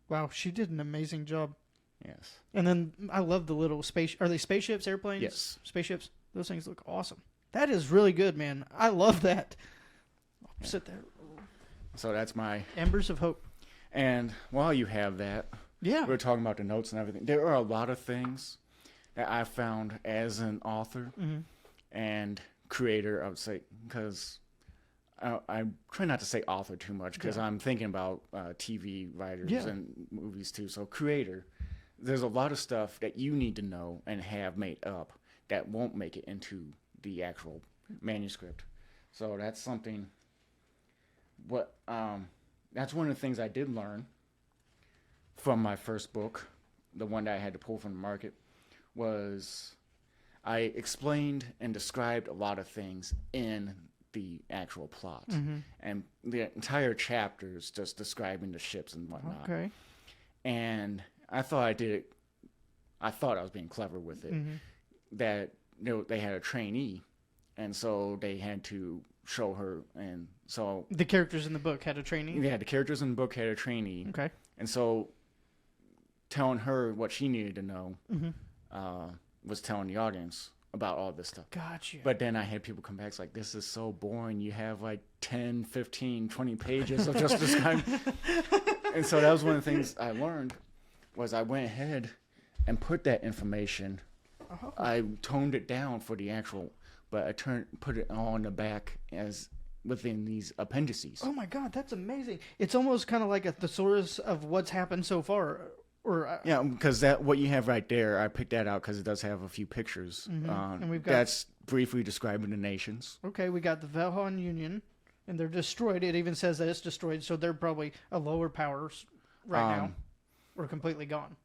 Wow, she did an amazing job. Yes. And then I love the little space. Are they spaceships, airplanes? Yes. Spaceships. Those things look awesome. That is really good, man. I love that. I'll sit there. So that's my Embers of Hope. And while you have that, yeah, we were talking about the notes and everything. There are a lot of things that I found as an author and creator, I would say, because I try not to say author too much because I'm thinking about TV writers and movies too. So creator, there's a lot of stuff that you need to know and have made up that won't make it into the actual manuscript. So that's something. That's one of the things I did learn from my first book, the one that I had to pull from the market, was I explained and described a lot of things in the actual plot. And the entire chapter is just describing the ships and whatnot. Okay. And I thought I was being clever with it. That they had a trainee, and so they had to show her, and so the characters in the book had a trainee. Yeah, the characters in the book had a trainee. Okay. And so telling her what she needed to know was telling the audience about all this stuff. Gotcha. But then I had people come back like, this is so boring. You have like 10, 15, 20 pages of just describing. And so that was one of the things I learned was I went ahead and put that information. I toned it down for the actual, but I put it all in the back as within these appendices. Oh my God, that's amazing. It's almost kind of like a thesaurus of what's happened so far. Yeah, because what you have right there, I picked that out because it does have a few pictures. And we've got, that's briefly describing the nations. Okay, we got the Valhalla Union, and they're destroyed. It even says that it's destroyed, so they're probably a lower powers right now, or completely gone.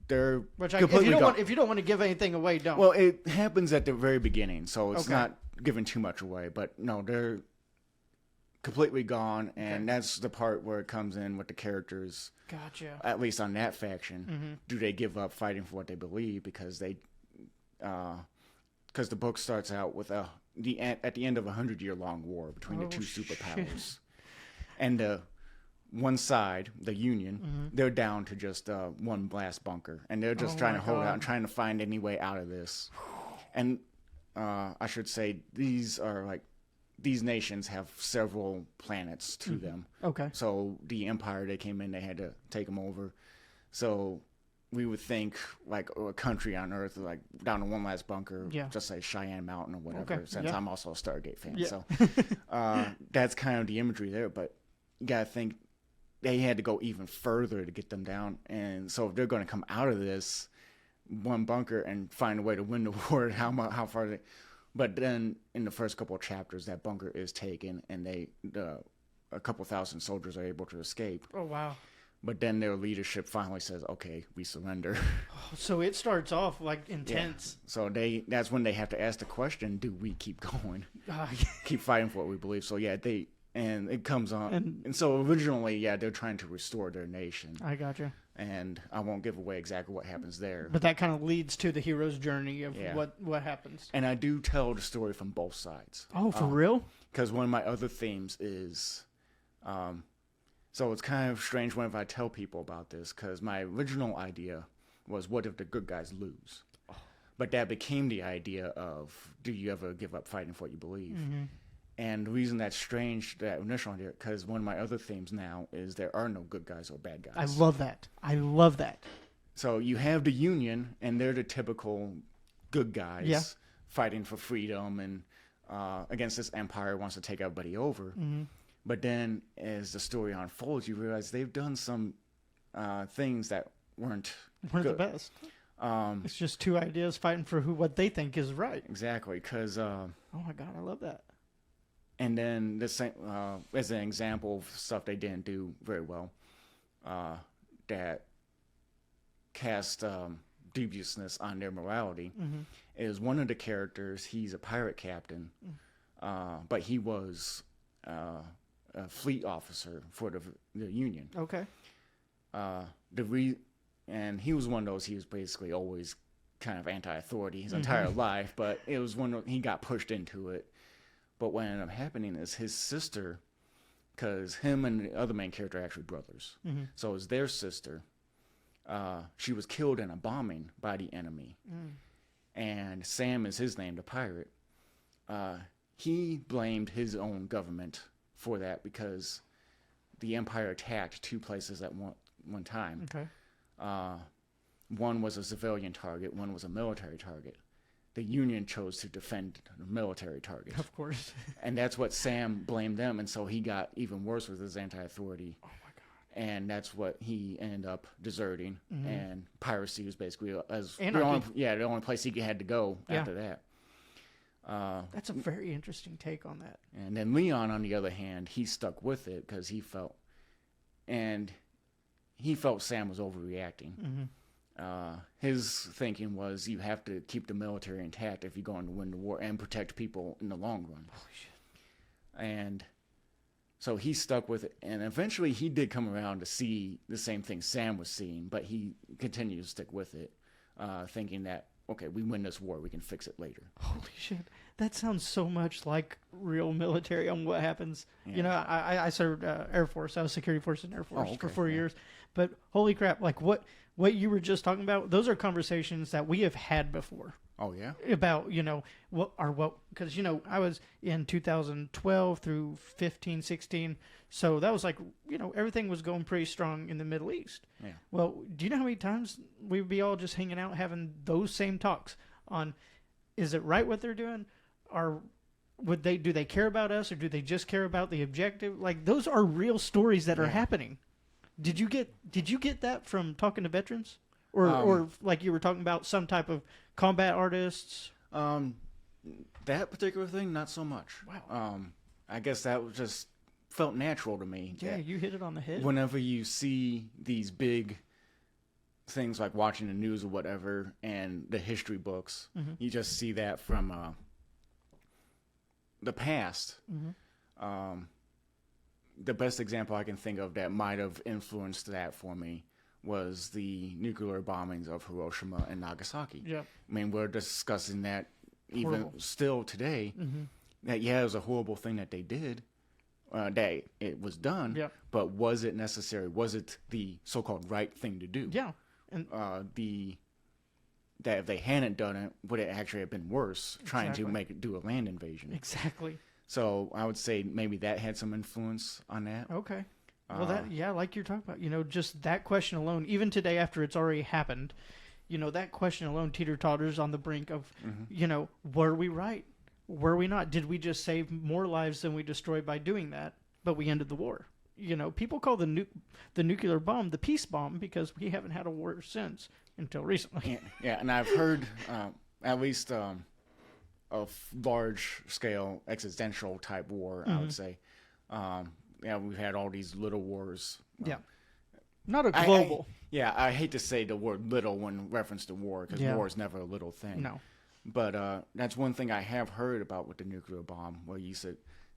They're completely gone. If you don't want to give anything away, don't. Well, it happens at the very beginning, so it's not giving too much away. But no, they're completely gone, and that's the part where it comes in with the characters. Gotcha. At least on that faction, do they give up fighting for what they believe because the book starts out with at the end of a 100-year-long war between the two superpowers, and one side, the Union, they're down to just one blast bunker, and they're just trying to hold out and trying to find any way out of this. And I should say these nations have several planets to them. Okay. So the Empire, they came in, they had to take them over. So we would think like a country on Earth, like down to one last bunker, just like Cheyenne Mountain or whatever, since I'm also a Stargate fan. Yeah. So that's kind of the imagery there. But you got to think they had to go even further to get them down. And so if they're going to come out of this one bunker and find a way to win the war, how far they... But then in the first couple of chapters, that bunker is taken, and a couple thousand soldiers are able to escape. Oh, wow. But then their leadership finally says, okay, we surrender. So it starts off like intense. Yeah. So that's when they have to ask the question, do we keep going? Keep fighting for what we believe. So yeah, and it comes on. And so originally, they're trying to restore their nation. I gotcha. And I won't give away exactly what happens there. But that kind of leads to the hero's journey of what happens. And I do tell the story from both sides. Oh, for real? Because one of my other themes is... so it's kind of strange whenever I tell people about this, because my original idea was, what if the good guys lose? But that became the idea of, do you ever give up fighting for what you believe? And the reason that's strange, that initial idea, because one of my other themes now is there are no good guys or bad guys. I love that. So you have the Union, and they're the typical good guys fighting for freedom and against this empire that wants to take everybody over. But then as the story unfolds, you realize they've done some things that weren't good. The best. It's just two ideas fighting for what they think is right. Exactly, because... oh my God, I love that. And then the same, as an example of stuff they didn't do very well, that cast deviousness on their morality, is one of the characters. He's a pirate captain, but he was a fleet officer for the Union. Okay. And he was one of those. He was basically always kind of anti-authority his entire life, but it was he got pushed into it. But what ended up happening is his sister, because him and the other main character are actually brothers. So it was their sister. She was killed in a bombing by the enemy. And Sam is his name, the pirate. He blamed his own government for that because the Empire attacked two places at one time. Okay. one was a civilian target, one was a military target. The Union chose to defend the military target. Of course. And that's what Sam blamed them, and so he got even worse with his anti-authority. Oh my God. And that's what he ended up deserting. Mm-hmm. And piracy was basically Anarchy. the only place he had to go after that. That's a very interesting take on that. And then Leon, on the other hand, he stuck with it because he felt Sam was overreacting. Mm-hmm. His thinking was you have to keep the military intact if you're going to win the war and protect people in the long run. Holy shit. And so he stuck with it. And eventually he did come around to see the same thing Sam was seeing, but he continued to stick with it, thinking that, okay, we win this war, we can fix it later. Holy shit. That sounds so much like real military on what happens. Yeah. You know, I served Air Force. I was security force in Air Force for 4 years. But holy crap, like what you were just talking about, those are conversations that we have had before. Oh, yeah? About, you know, because, you know, I was in 2012 through 15, 16. So that was like, you know, everything was going pretty strong in the Middle East. Yeah. Well, do you know how many times we would be all just hanging out having those same talks on, is it right what they're doing? Or do they care about us, or do they just care about the objective? Like, those are real stories that are happening. Did you get that from talking to veterans, or like you were talking about some type of combat artists? That particular thing, not so much. Wow. I guess that was just felt natural to me. Yeah, you hit it on the head. Whenever you see these big things like watching the news or whatever, and the history books, you just see that from the past. Mm-hmm. The best example I can think of that might have influenced that for me was the nuclear bombings of Hiroshima and Nagasaki. Yeah. I mean, we're discussing that even still today, that, it was a horrible thing that they did, that it was done, but was it necessary? Was it the so-called right thing to do? Yeah. And that if they hadn't done it, would it actually have been worse, trying to do a land invasion? Exactly. So I would say maybe that had some influence on that. Okay. Well, like you're talking about, you know, just that question alone, even today after it's already happened, you know, that question alone teeter-totters on the brink of, you know, were we right? Were we not? Did we just save more lives than we destroyed by doing that, but we ended the war? You know, people call the nuclear bomb the peace bomb because we haven't had a war since until recently. Yeah, and I've heard at least a large-scale existential type war, I would say. We've had all these little wars. Not a global. I hate to say the word little when reference to war, because war is never a little thing. No. But that's one thing I have heard about with the nuclear bomb, where you said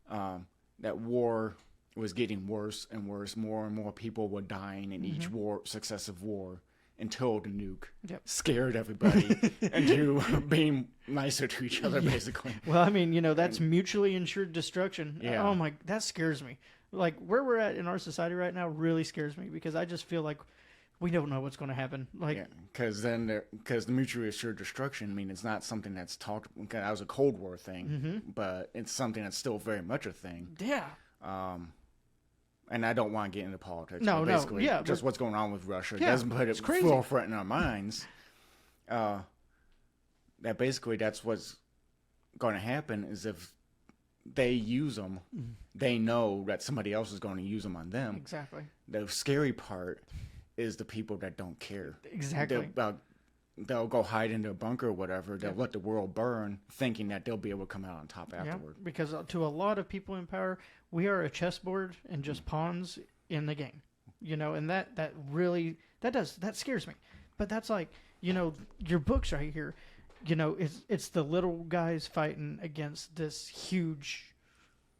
that war was getting worse and worse. More and more people were dying in each successive war, until the nuke scared everybody into being nicer to each other, basically. Well, I mean, you know, that's mutually insured destruction. Yeah. Oh my, that scares me. Like, where we're at in our society right now really scares me, because I just feel like we don't know what's going to happen. Like, because the mutually assured destruction, I mean, it's not something that's talked. That was a Cold War thing, but it's something that's still very much a thing. Yeah. And I don't want to get into politics. No, but basically, no, just what's going on with Russia. It Yeah, doesn't put it it's crazy. forefront in our minds. That basically that's what's going to happen is if they use them, they know that somebody else is going to use them on them. Exactly. The scary part is the people that don't care. Exactly. They'll go hide in their bunker or whatever. They'll let the world burn, thinking that they'll be able to come out on top afterward. Yeah, because to a lot of people in power, we are a chessboard and just pawns in the game. You know, and that really that scares me. But that's like, you know, your books right here. You know, it's the little guys fighting against this huge,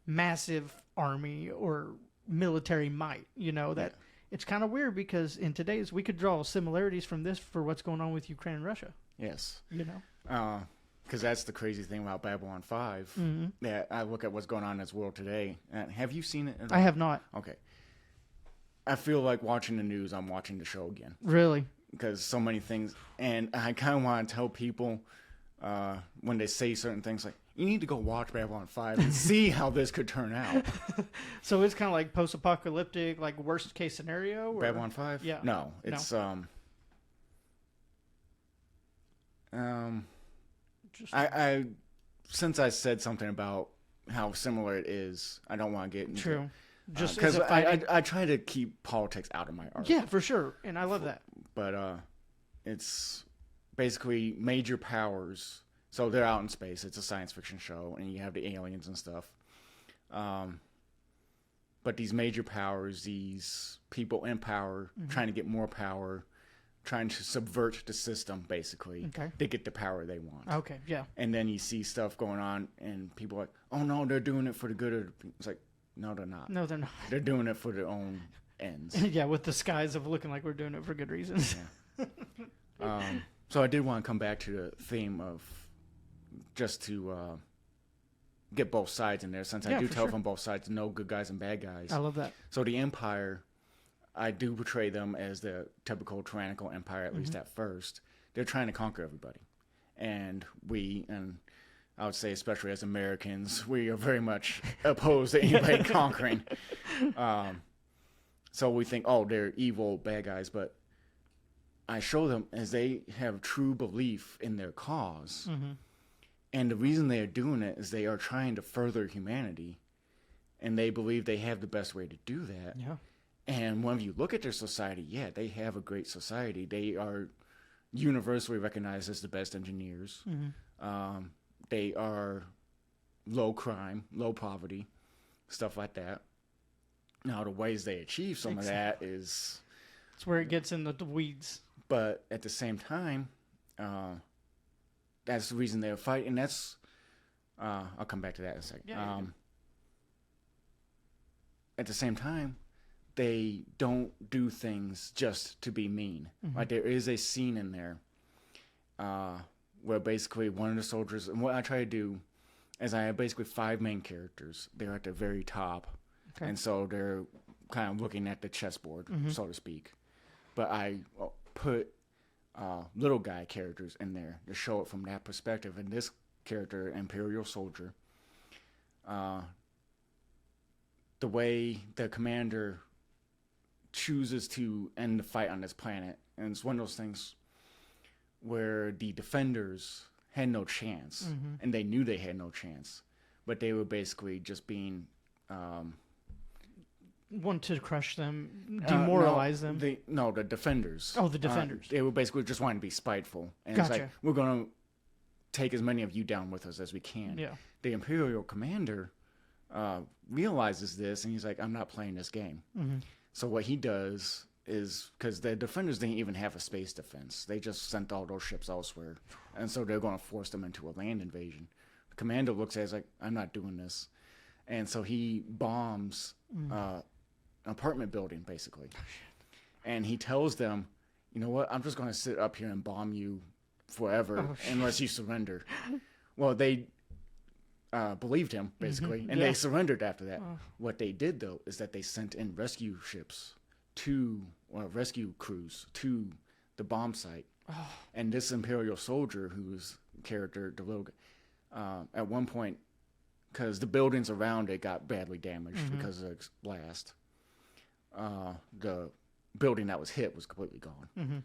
massive army or military might. You know that. It's kind of weird because in today's, we could draw similarities from this for what's going on with Ukraine and Russia. Yes. You know? Because that's the crazy thing about Babylon 5. That I look at what's going on in this world today. Have you seen it? I have not. Okay. I feel like watching the news, I'm watching the show again. Really? Because so many things. And I kind of want to tell people when they say certain things like, you need to go watch Babylon 5 and see how this could turn out. So it's kind of like post-apocalyptic, like worst case scenario? Or? Babylon 5? Yeah. No, it's Just I since I said something about how similar it is, I don't want to get into true. Just because is it fighting? I try to keep politics out of my art. Yeah, for sure, and I love that. But it's basically major powers. So they're out in space. It's a science fiction show, and you have the aliens and stuff. But these major powers, these people in power, trying to get more power, trying to subvert the system, basically. Okay. They get the power they want. Okay, yeah. And then you see stuff going on, and people are like, oh, no, they're doing it for the good of the people. It's like, no, they're not. No, they're not. They're doing it for their own ends. Yeah, with the skies of looking like we're doing it for good reasons. Yeah. So I did want to come back to the theme of just to get both sides in there, since I do tell from both sides, no good guys and bad guys. I love that. So the Empire, I do portray them as the typical tyrannical empire, at least at first. They're trying to conquer everybody. And I would say especially as Americans, we are very much opposed to anybody conquering. So we think, oh, they're evil bad guys, but I show them as they have true belief in their cause. And the reason they are doing it is they are trying to further humanity, and they believe they have the best way to do that. Yeah. And when you look at their society, yeah, they have a great society. They are universally recognized as the best engineers. They are low crime, low poverty, stuff like that. Now, the ways they achieve some of that is... It's where it gets in the weeds. But at the same time... that's the reason they're fighting. And that's, I'll come back to that in a second. Yeah, at the same time, they don't do things just to be mean. Like there is a scene in there where basically one of the soldiers, and what I try to do is I have basically 5 main characters. They're at the very top. Okay. And so they're kind of looking at the chessboard, so to speak. But I put little guy characters in there to show it from that perspective. And this character, Imperial Soldier, the way the commander chooses to end the fight on this planet, and it's one of those things where the defenders had no chance, and they knew they had no chance, but they were basically just being want to crush them, demoralize them. The defenders. Oh, the defenders. They were basically just wanting to be spiteful. And Gotcha. It's like, we're going to take as many of you down with us as we can. Yeah. The Imperial commander realizes this, and he's like, I'm not playing this game. So what he does is, because the defenders didn't even have a space defense. They just sent all those ships elsewhere. And so they're going to force them into a land invasion. The commander looks at it, he's like, I'm not doing this. And so he bombs... apartment building, basically. And he tells them, you know what, I'm just going to sit up here and bomb you forever unless you surrender. Well, they believed him, basically, and they surrendered after that. What they did, though, is that they sent in rescue ships rescue crews to the bomb site. And this Imperial soldier, whose character, the little at one point, because the buildings around it got badly damaged because of the blast, the building that was hit was completely gone.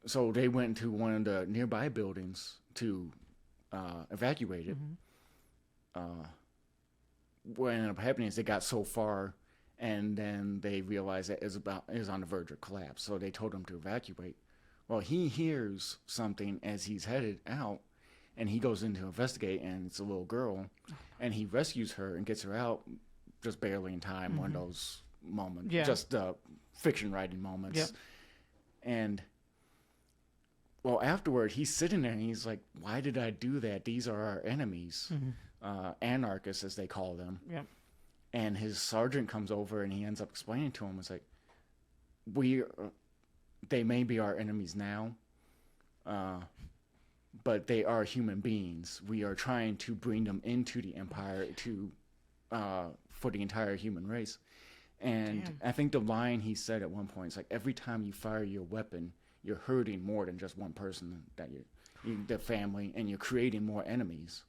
So they went into one of the nearby buildings to evacuate it. What ended up happening is they got so far, and then they realized that it was on the verge of collapse. So they told him to evacuate. Well, he hears something as he's headed out, and he goes in to investigate, and it's a little girl, and he rescues her and gets her out just barely in time. One of those moments, just fiction writing moments. Yep. And well, afterward, he's sitting there and he's like, why did I do that? These are our enemies, anarchists as they call them. Yep. And his sergeant comes over and he ends up explaining to him, it's like, they may be our enemies now, but they are human beings. We are trying to bring them into the empire for the entire human race. And I think the line he said at one point is like, every time you fire your weapon, you're hurting more than just one person, the family, and you're creating more enemies.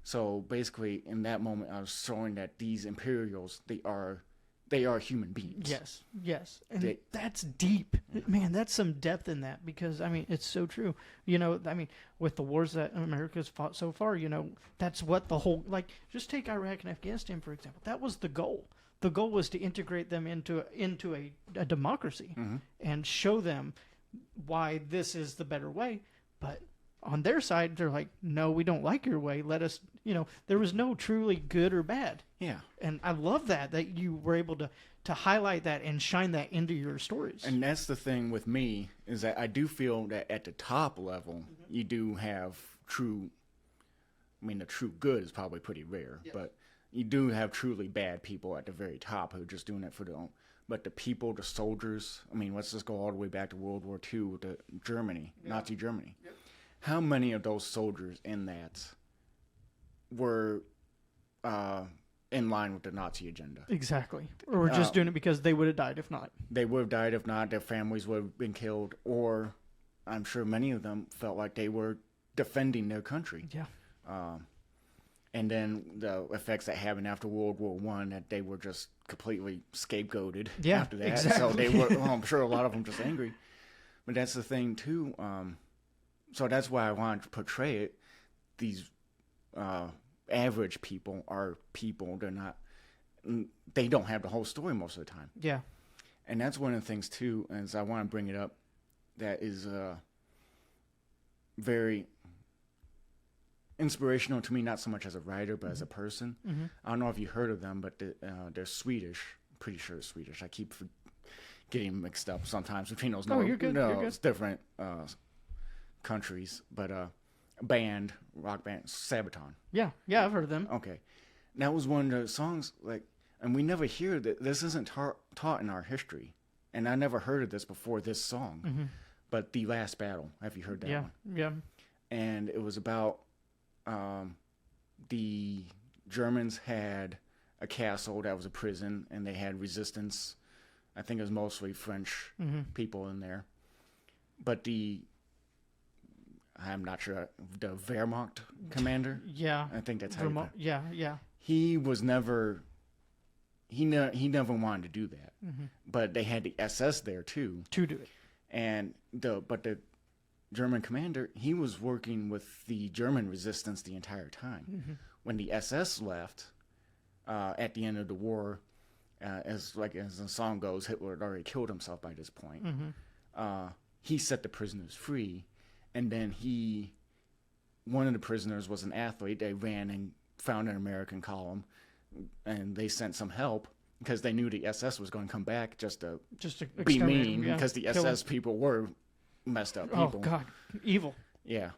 So basically, in that moment, I was showing that these Imperials, they are they are human beings. Yes. And that's deep. Man, that's some depth in that, because, I mean, it's so true. You know, I mean, with the wars that America's fought so far, you know, that's what the whole, like, just take Iraq and Afghanistan, for example. That was the goal. The goal was to integrate them into a democracy and show them why this is the better way. But on their side, they're like, no, we don't like your way. Let us, you know, there was no truly good or bad. Yeah. And I love that you were able to highlight that and shine that into your stories. And that's the thing with me, is that I do feel that at the top level, you do have true, I mean, the true good is probably pretty rare, but you do have truly bad people at the very top who are just doing it for their own. But the people, the soldiers, I mean, let's just go all the way back to World War II with Germany, Nazi Germany. Yep. How many of those soldiers in that were in line with the Nazi agenda? Exactly. Or just doing it because they would have died if not. They would have died if not. Their families would have been killed. Or I'm sure many of them felt like they were defending their country. Yeah. And then the effects that happened after World War I, that they were just completely scapegoated after that. Exactly. So they were, well, I'm sure a lot of them just angry. But that's the thing, too. So that's why I wanted to portray it. These average people are people. They don't have the whole story most of the time. Yeah. And that's one of the things, too, as I want to bring it up, that is very inspirational to me, not so much as a writer, but as a person. I don't know if you heard of them, but they're Swedish. I'm pretty sure it's Swedish. I keep getting mixed up sometimes between those. You're good. No, you're good. It's different countries, but rock band, Sabaton. Yeah, I've heard of them. Okay. That was one of the songs, like, and we never hear that. This isn't taught in our history, and I never heard of this before this song. But The Last Battle, have you heard that one? Yeah. And it was about the Germans had a castle that was a prison, and they had resistance. I think it was mostly French people in there. But I'm not sure, the Wehrmacht commander? Yeah. I think that's how you put it. Yeah. He was never, he never wanted to do that. But they had the SS there too. To do it. And but the German commander, he was working with the German resistance the entire time. When the SS left, at the end of the war, as the song goes, Hitler had already killed himself by this point. He set the prisoners free, and then one of the prisoners was an athlete. They ran and found an American column, and they sent some help because they knew the SS was going to come back just to be mean, because the SS people were messed up people. Oh God, evil. Yeah.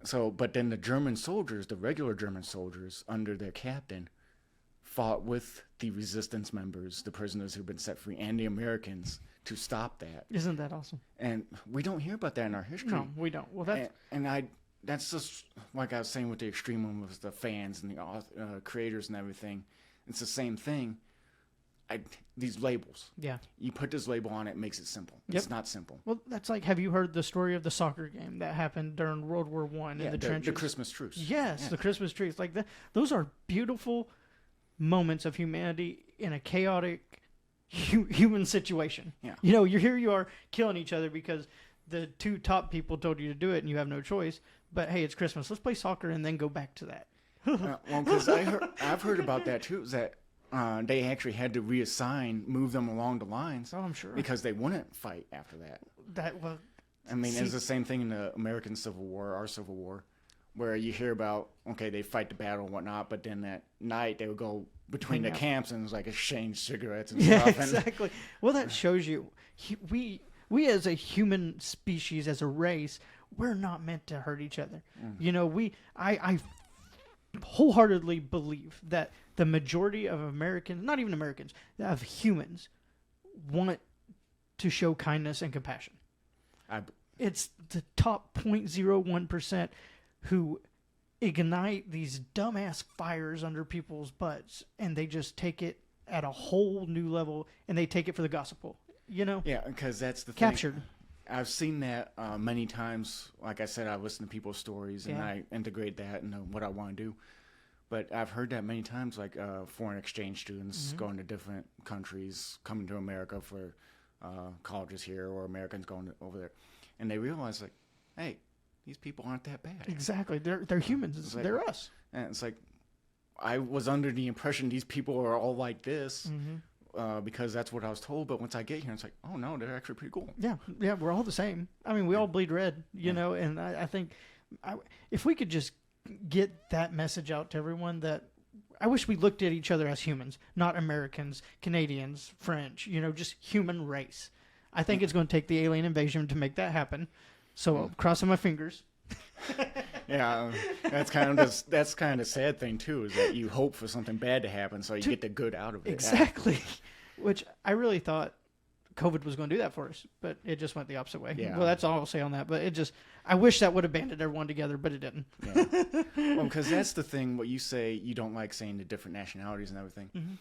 So, but then the German soldiers, the regular German soldiers, under their captain, fought with the resistance members, the prisoners who've been set free, and the Americans to stop that. Isn't that awesome? And we don't hear about that in our history. No, we don't. Well, that's just like I was saying with the extreme one, with the fans and the creators and everything. It's the same thing. These labels. Yeah. You put this label on it, it makes it simple. Yep. It's not simple. Well, that's like, have you heard the story of the soccer game that happened during World War I in the trenches? The Christmas truce. Yes, the Christmas truce. Like that. Those are beautiful moments of humanity in a chaotic human situation. Yeah. You know, here you are killing each other because the two top people told you to do it and you have no choice. But hey, it's Christmas. Let's play soccer and then go back to that. Well, because I've heard about that too, is that they actually had to move them along the lines. Oh, I'm sure. Because they wouldn't fight after that. I mean, it's the same thing in the American Civil War, our Civil War, where you hear about, okay, they fight the battle and whatnot, but then at night they would go between the camps and exchange cigarettes and stuff. Yeah, exactly. Well, that shows you, we as a human species, as a race, we're not meant to hurt each other. You know, I wholeheartedly believe that the majority of Americans, not even Americans, of humans, want to show kindness and compassion. It's the top 0.01% who ignite these dumbass fires under people's butts, and they just take it at a whole new level, and they take it for the gospel. You know? Yeah, because that's the thing. Captured. I've seen that many times. Like I said, I listen to people's stories, and I integrate that into what I want to do. But I've heard that many times, like foreign exchange students going to different countries, coming to America for colleges here, or Americans going over there, and they realize, like, hey, these people aren't that bad. Exactly. They're humans. Like, they're us. And it's like, I was under the impression these people are all like this because that's what I was told. But once I get here, it's like, oh no, they're actually pretty cool. Yeah, we're all the same. I mean, we all bleed red, you know. And I think if we could just get that message out to everyone, that I wish we looked at each other as humans, not Americans, Canadians, French, you know, just human race. I think it's going to take the alien invasion to make that happen. So crossing my fingers. Yeah, that's kind of the sad thing too, is that you hope for something bad to happen so you get the good out of it. Exactly. Which I really thought COVID was going to do that for us, but it just went the opposite way. Yeah. Well, that's all I'll say on that. But I wish that would have banded everyone together, but it didn't. Yeah. Well, because that's the thing. What you say, you don't like saying the different nationalities and everything.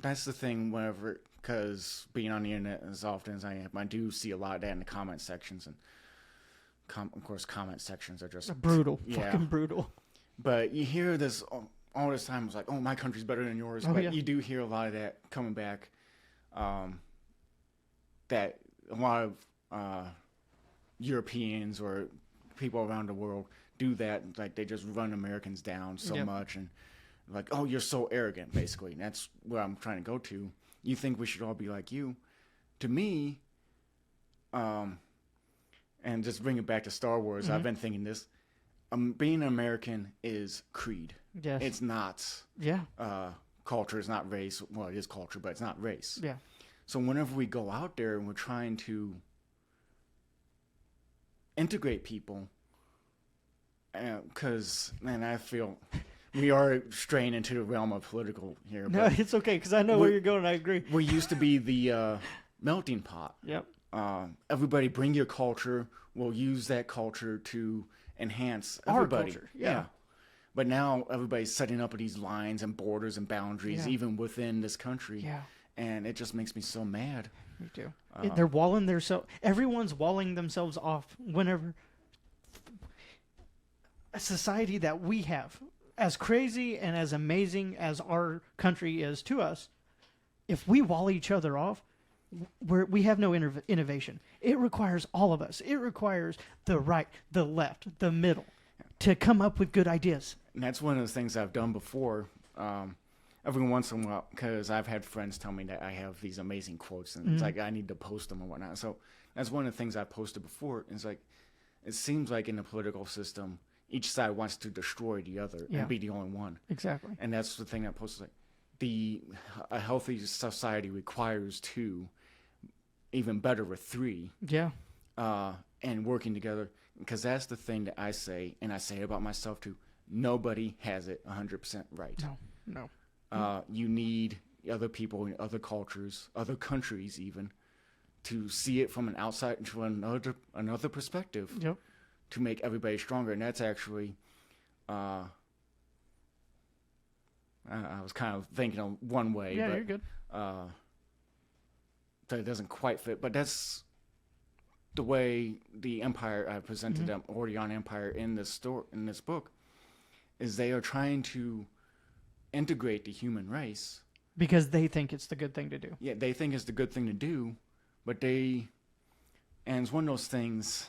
That's the thing. Whenever, because being on the internet as often as I am, I do see a lot of that in the comment sections, and of course, comment sections are just brutal, fucking brutal. But you hear this all this time. It's like, oh, my country's better than yours. Oh, but yeah. you do hear a lot of that coming back. That a lot of Europeans or people around the world do that. Like, they just run Americans down so much, and like, oh, you're so arrogant, basically. And that's where I'm trying to go to. You think we should all be like you? To me, and just bring it back to Star Wars, I've been thinking this. Being an American is creed. Yes. It's not culture. It's not race. Well, it is culture, but it's not race. Yeah. So whenever we go out there and we're trying to integrate people, because, man, I feel we are straying into the realm of political here. No, it's okay, because I know where you're going. I agree. We used to be the melting pot. Yep. Everybody bring your culture. We'll use that culture to enhance everybody. Our culture. Yeah. But now everybody's setting up these lines and borders and boundaries, even within this country. Yeah. And it just makes me so mad. Me too. They're walling themselves. Everyone's walling themselves off whenever a society that we have, as crazy and as amazing as our country is to us, if we wall each other off, we have no innovation. It requires all of us. It requires the right, the left, the middle to come up with good ideas. And that's one of the things I've done before. Every once in a while, because I've had friends tell me that I have these amazing quotes, and it's like I need to post them and whatnot. So that's one of the things I posted before. It's like, it seems like in the political system, each side wants to destroy the other and be the only one. Exactly. And that's the thing I posted. Like, a healthy society requires two, even better with three. Yeah. And working together, because that's the thing that I say, and I say it about myself too. Nobody has it 100% right. No. You need other people in other cultures, other countries even, to see it from an outside, from another perspective. Yep. To make everybody stronger. And that's actually, I was kind of thinking of one way. Yeah, but, you're good. That it doesn't quite fit. But that's the way the Empire, I presented them, Ordeon Empire in this book, is they are trying to integrate the human race. Because they think it's the good thing to do. Yeah, they think it's the good thing to do, but and it's one of those things,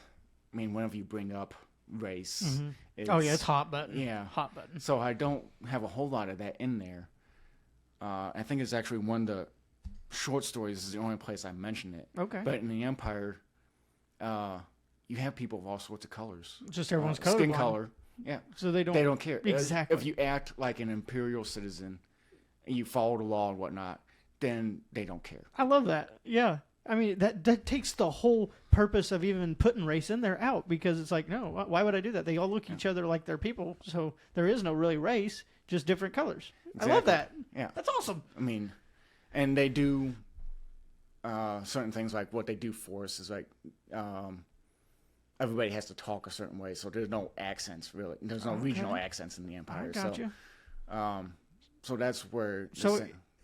I mean, whenever you bring up race, it's hot button. Yeah. Hot button. So I don't have a whole lot of that in there. I think it's actually one of the short stories is the only place I mention it. Okay. But in the Empire, you have people of all sorts of colors. Just everyone's skin colorblind. color. Yeah. So they don't care. Exactly. If you act like an imperial citizen and you follow the law and whatnot, then they don't care. I love that. Yeah. I mean, that takes the whole purpose of even putting race in there out, because it's like, no, why would I do that? They all look at each other like they're people, so there is no really race, just different colors. Exactly. I love that. Yeah. That's awesome. I mean, and they do certain things, like what they do for us is like everybody has to talk a certain way, so there's no accents really. There's no regional accents in the Empire. I got you. So that's where.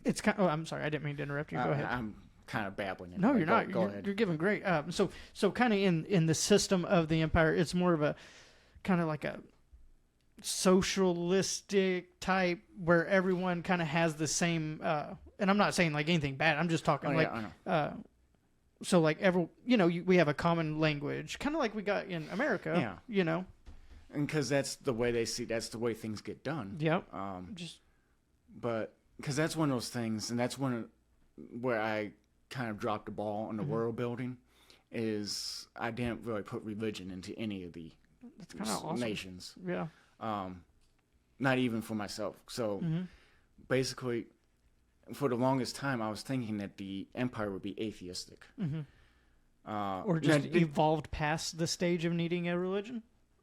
It's kind. Oh, I'm sorry, I didn't mean to interrupt you. Go ahead. I'm kind of babbling. No, you're not. Go ahead. You're giving great. So kind of in the system of the Empire, it's more of a kind of like socialistic type where everyone kind of has the same, and I'm not saying like anything bad. I'm just talking I know. So like we have a common language, kind of like we got in America, And because that's the way that's the way things get done. Yep. But because that's one of those things, and that's where I kind of dropped the ball on the world building, is I didn't really put religion into any of the nations. Yeah. Not even for myself. So basically, for the longest time, I was thinking that the empire would be atheistic. Or just evolved past the stage of needing a religion?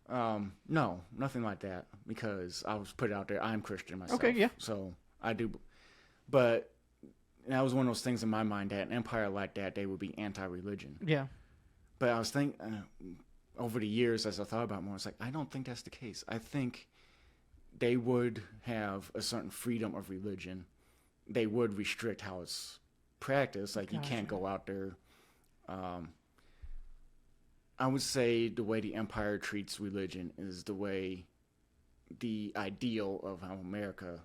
No, nothing like that. Because I was put out there, I'm Christian myself. Okay, yeah. So I do. But that was one of those things in my mind, that an empire like that, they would be anti-religion. Yeah. But I was thinking, over the years, as I thought about it more, I was like, I don't think that's the case. I think they would have a certain freedom of religion. They would restrict how it's practiced. Like, you can't go out there. I would say the way the empire treats religion is the way the ideal of how America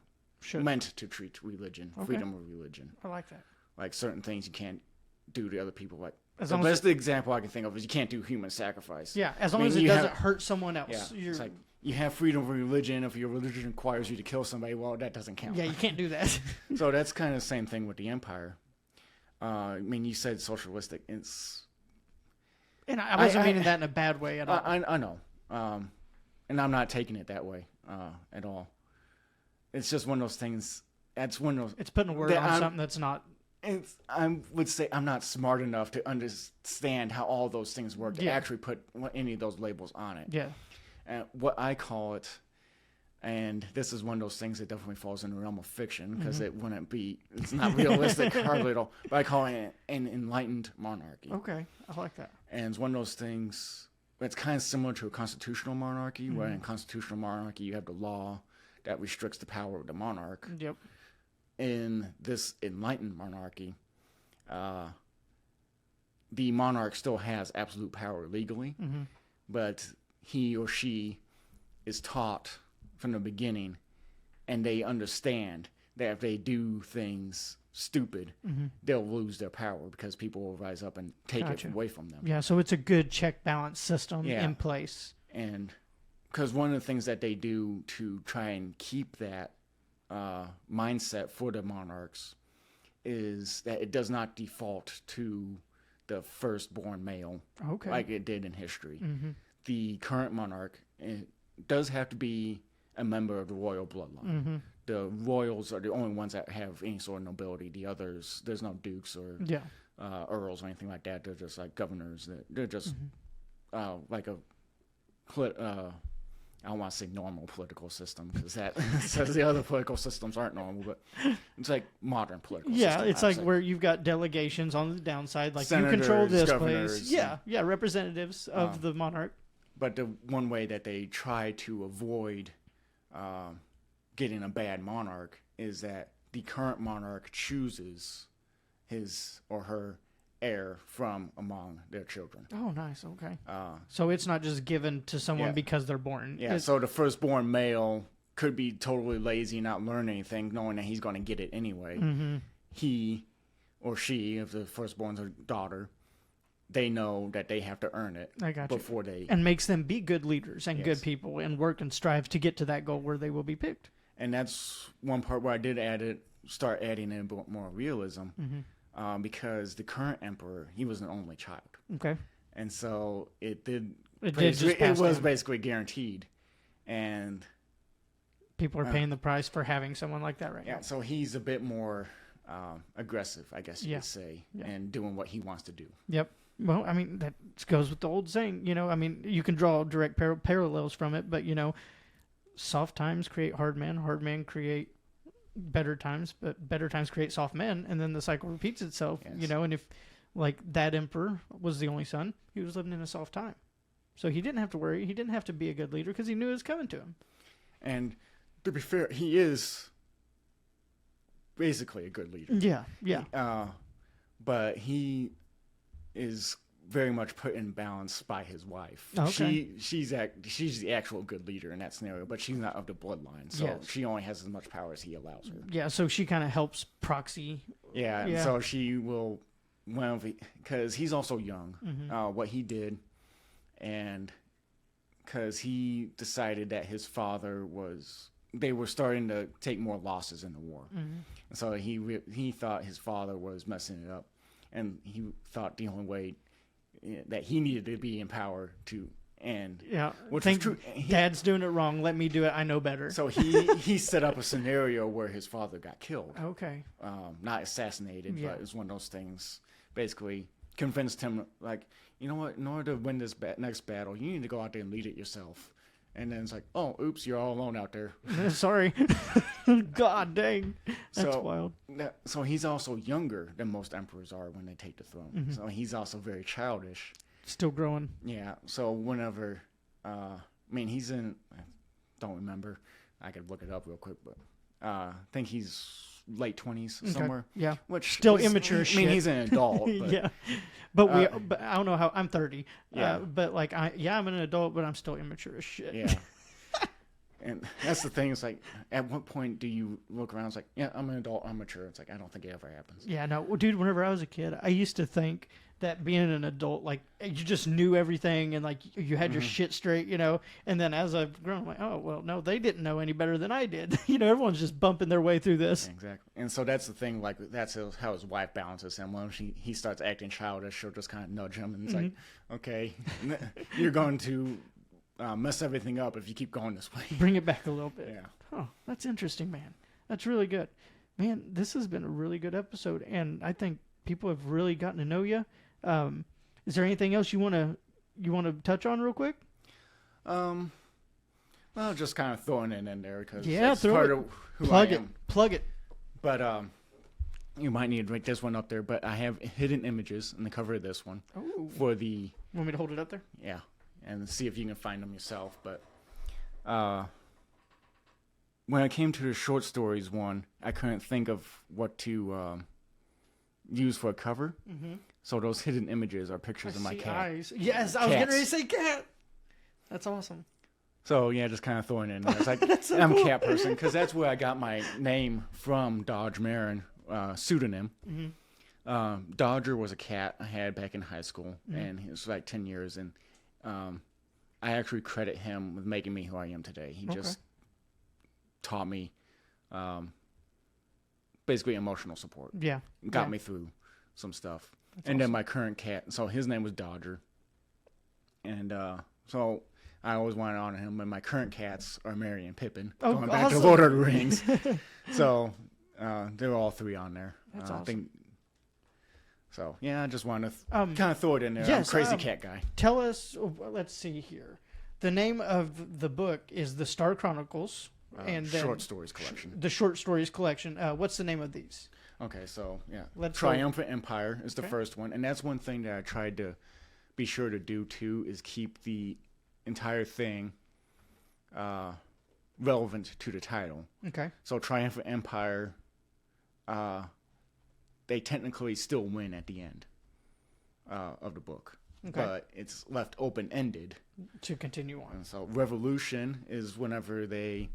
meant to treat religion, freedom of religion. I like that. Like, certain things you can't do to other people. Like, the best example I can think of is you can't do human sacrifice. Yeah, as long as it doesn't hurt someone else. Yeah, it's like, you have freedom of religion. If your religion requires you to kill somebody, well, that doesn't count. Yeah, you can't do that. So that's kind of the same thing with the empire. I mean, you said socialistic. And I wasn't meaning that in a bad way at all. I know. And I'm not taking it that way at all. It's just one of those things. That's one of those. It's putting a word on something that's not. I would say I'm not smart enough to understand how all those things work to actually put any of those labels on it. Yeah. And what I call it, and this is one of those things that definitely falls in the realm of fiction, because it's not realistic hardly at all, but I call it an enlightened monarchy. Okay, I like that. And it's one of those things, it's kind of similar to a constitutional monarchy, where in constitutional monarchy you have the law that restricts the power of the monarch. Yep. In this enlightened monarchy, the monarch still has absolute power legally, but he or she is taught from the beginning, and they understand that if they do things stupid, they'll lose their power because people will rise up and take it away from them. Yeah, so it's a good check balance system in place. And because one of the things that they do to try and keep that mindset for the monarchs is that it does not default to the firstborn male like it did in history. The current monarch does have to be a member of the royal bloodline. The royals are the only ones that have any sort of nobility. The others, there's no dukes or earls or anything like that. They're just like governors. They're just like a I don't want to say normal political system, because that says the other political systems aren't normal, but it's like modern political system. Yeah, it's like where you've got delegations on the downside, like senators, you control this governors, place. Yeah, representatives of the monarch. But the one way that they try to avoid getting a bad monarch is that the current monarch chooses his or her heir from among their children. Oh, nice. Okay. So it's not just given to someone because they're born. Yeah. So the firstborn male could be totally lazy and not learn anything, knowing that he's going to get it anyway. He or she, if the firstborn's a daughter, they know that they have to earn it before they... And makes them be good leaders and good people and work and strive to get to that goal where they will be picked. And that's one part where I did start adding in a bit more realism. Because the current emperor, he was an only child. Okay. And so it was basically guaranteed. And people are paying the price for having someone like that right now. Yeah, so he's a bit more aggressive, I guess you could say, and doing what he wants to do. Yep. Well, I mean, that goes with the old saying, I mean, you can draw direct parallels from it, but, soft times create hard men create better times, but better times create soft men, and then the cycle repeats itself. And if like that emperor was the only son, he was living in a soft time, so he didn't have to worry, he didn't have to be a good leader because he knew it was coming to him. And to be fair, he is basically a good leader. Yeah. But he is very much put in balance by his wife. Okay. She's the actual good leader in that scenario, but she's not of the bloodline, so she only has as much power as he allows her. Yeah, so she kind of helps proxy. Yeah, and so she will, because he's also young, what he did, and because he decided that his father they were starting to take more losses in the war. And so he thought his father was messing it up, and he thought the only way that he needed to be in power to end. Yeah, which is true. Dad's doing it wrong. Let me do it. I know better. So he set up a scenario where his father got killed. Okay. Not assassinated, but it was one of those things. Basically, convinced him, like, you know what? In order to win this next battle, you need to go out there and lead it yourself. And then it's like, oh, oops, you're all alone out there. Sorry. God dang. That's wild. So he's also younger than most emperors are when they take the throne. So he's also very childish. Still growing. Yeah. So whenever, he's in, I don't remember. I could look it up real quick, but I think he's late 20s somewhere. Yeah. Which still immature shit. He's an adult. But, yeah. But but I don't know how I'm 30. Yeah. But like I'm an adult, but I'm still immature as shit. Yeah. And that's the thing. It's like, at what point do you look around? It's like, yeah, I'm an adult, I'm mature. It's like, I don't think it ever happens. Yeah, no, well, dude, whenever I was a kid, I used to think that being an adult, like, you just knew everything and, like, you had your shit straight, you know? And then as I've grown, I'm like, oh, well, no, they didn't know any better than I did. You know, everyone's just bumping their way through this. Exactly. And so that's the thing, like, that's how his wife balances him. When he starts acting childish, she'll just kind of nudge him. And it's like, okay, you're going to mess everything up if you keep going this way. Bring it back a little bit. Yeah. Oh, that's interesting, man. That's really good. Man, this has been a really good episode, and I think people have really gotten to know you. Is there anything else you want to touch on real quick? Well, just kind of throwing it in there because it's part of who Plug I it. am. Plug it. But you might need to make this one up there. But I have hidden images in the cover of this one for the. Want me to hold it up there? Yeah, and see if you can find them yourself. But when I came to the short stories one, I couldn't think of what to use for a cover. So those hidden images are pictures of my cat. Eyes. Yes, I was getting ready to say cat. That's awesome. So yeah, just kind of throwing it in there. It's like I'm a cat person because that's where I got my name from. Dodge Merrin, pseudonym. Dodger was a cat I had back in high school, and it was like 10 years. And I actually credit him with making me who I am today. He just taught me basically emotional support. Yeah. Got me through some stuff. That's awesome. Then my current cat, so his name was Dodger. And so I always wanted to honor him. And my current cats are Merry and Pippin, going back to Lord of the Rings. So they're all three on there. That's awesome. So, yeah, I just wanted to kind of throw it in there. Yes, I'm a crazy cat guy. Tell us, let's see here. The name of the book is the S.T.A.R Chronicles. And then short stories collection. The short stories collection. What's the name of these? Okay, so yeah, Triumphant Empire is the first one, and that's one thing that I tried to be sure to do too, is keep the entire thing relevant to the title. Okay. So Triumphant Empire, they technically still win at the end of the book, but it's left open-ended to continue on. And so Revolution is whenever the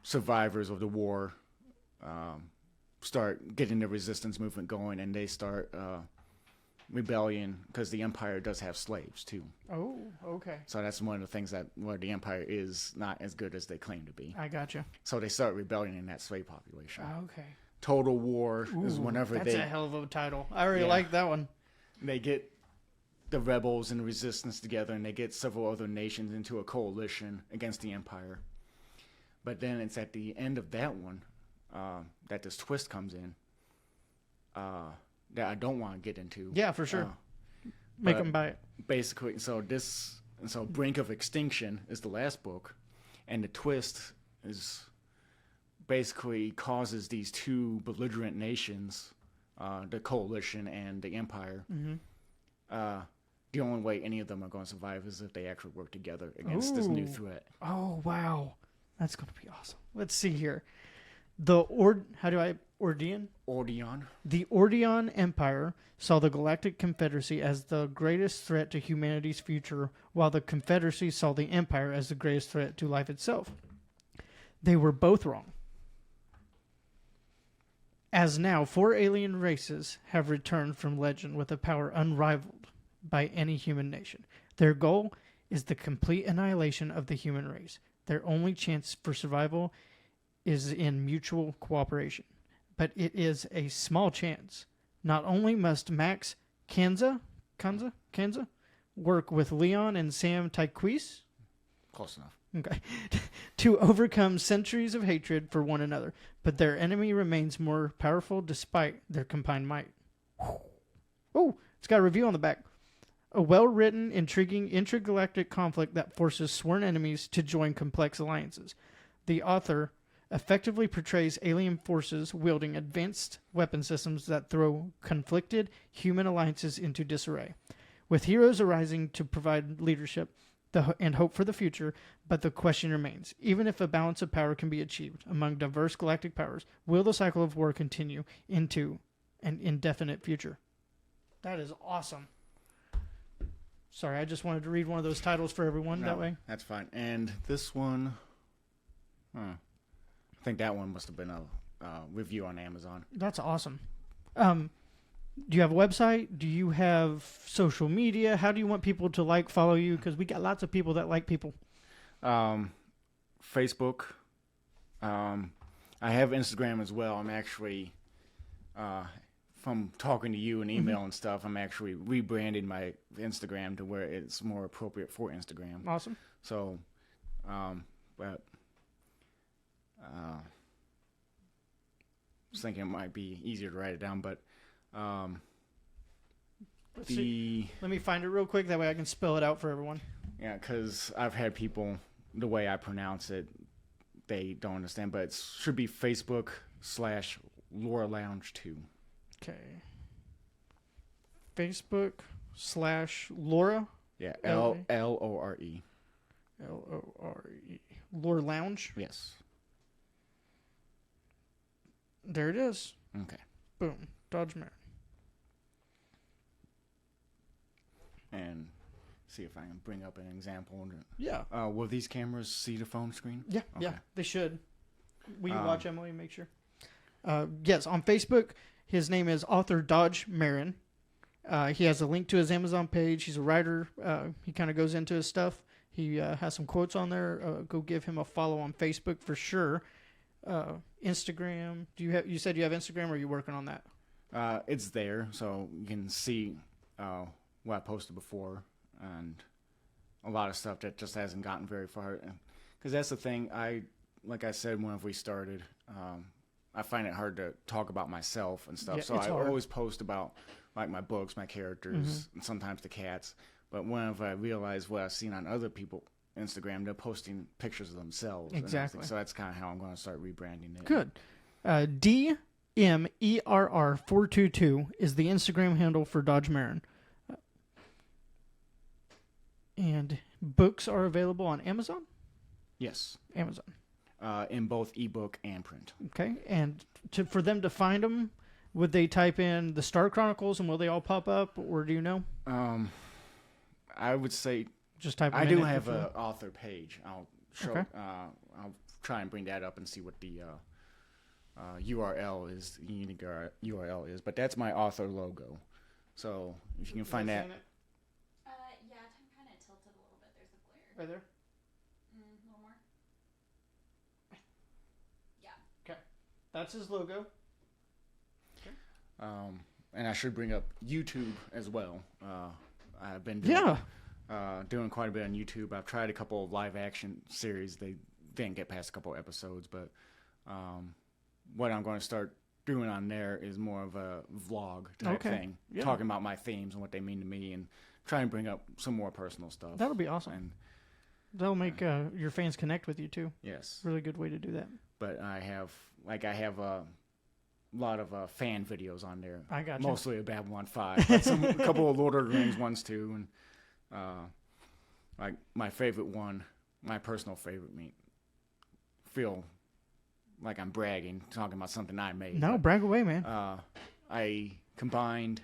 survivors of the war start getting the resistance movement going, and they start rebellion because the empire does have slaves too. Oh, okay. So that's one of the things where the empire is not as good as they claim to be. I gotcha. So they start rebelling in that slave population. Okay. Total War is whenever that's a hell of a title. I really like that one. They get the rebels and the resistance together, and they get several other nations into a coalition against the empire. But then it's at the end of that one that this twist comes in that I don't want to get into. Yeah, for sure. Make them buy it. Basically, so Brink of Extinction is the last book, and the twist is basically causes these two belligerent nations, the coalition and the empire. The only way any of them are going to survive is if they actually work together against this new threat. Oh, wow. That's going to be awesome. Let's see here. How do I Ordeon? Ordeon. The Ordeon Empire saw the Galactic Confederacy as the greatest threat to humanity's future, while the Confederacy saw the Empire as the greatest threat to life itself. They were both wrong. As now, 4 alien races have returned from legend with a power unrivaled by any human nation. Their goal is the complete annihilation of the human race. Their only chance for survival is in mutual cooperation. But it is a small chance. Not only must Max Kanza work with Leon and Sam Tyquise, Close enough. okay, to overcome centuries of hatred for one another, but their enemy remains more powerful despite their combined might. Oh, it's got a review on the back. A well-written, intriguing intergalactic conflict that forces sworn enemies to join complex alliances. The author effectively portrays alien forces wielding advanced weapon systems that throw conflicted human alliances into disarray. With heroes arising to provide leadership and hope for the future, but the question remains, even if a balance of power can be achieved among diverse galactic powers, will the cycle of war continue into an indefinite future? That is awesome. Sorry, I just wanted to read one of those titles for everyone that way. That's fine. And this one, I think that one must have been a review on Amazon. That's awesome. Do you have a website? Do you have social media? How do you want people to follow you? Because we got lots of people that like people. Facebook. I have Instagram as well. I'm actually, from talking to you and email and stuff, I'm actually rebranding my Instagram to where it's more appropriate for Instagram. Awesome. So, but I was thinking it might be easier to write it down, but Let me find it real quick. That way I can spell it out for everyone. Yeah, because I've had people, the way I pronounce it, they don't understand, but it should be Facebook/Laura Lounge 2. Okay. Facebook/Laura. Yeah, Lore. Lore. Lore Lounge. Yes. There it is. Okay. Boom. Dodge Merrin. And see if I can bring up an example. Yeah. Will these cameras see the phone screen? Yeah. Okay. Yeah. They should. Will you watch, Emily? Make sure. Yes. On Facebook, his name is Author Dodge Merrin. He has a link to his Amazon page. He's a writer. He kind of goes into his stuff. He has some quotes on there. Go give him a follow on Facebook for sure. Instagram. You said you have Instagram, or are you working on that? It's there, so you can see what I posted before, and a lot of stuff that just hasn't gotten very far. Because that's the thing. Like I said when we started, I find it hard to talk about myself and stuff. Yeah, so I hard. always post about like my books, my characters, and sometimes the cats. But whenever I realize what I've seen on other people Instagram, they're posting pictures of themselves. Exactly. So that's kind of how I'm going to start rebranding it. Good. DMERR422 is the Instagram handle for Dodge Merrin. And books are available on Amazon? Yes. Amazon. In both ebook and print. Okay. And for them to find them, would they type in the S.T.A.R Chronicles and will they all pop up, or do you know? I would say just type. I do have an author page. I'll show. Okay. I'll try and bring that up and see what the URL is. The unique URL is, but that's my author logo. So if you can find that. Yeah, I'm kind of tilted a little bit. There's a glare. Right there. A little more. Yeah. Okay. That's his logo. Okay. And I should bring up YouTube as well. I've been doing quite a bit on YouTube. I've tried a couple of live action series. They didn't get past a couple of episodes, but what I'm going to start doing on there is more of a vlog type thing, talking about my themes and what they mean to me, and try and bring up some more personal stuff. That'll be awesome. And that'll make your fans connect with you too. Yes, really good way to do that. But I have a lot of fan videos on there. I got mostly of Babylon 5, but a couple of Lord of the Rings ones too, and like my favorite one, my personal favorite, feel like I'm bragging, talking about something I made. No, but, brag away, man. I combined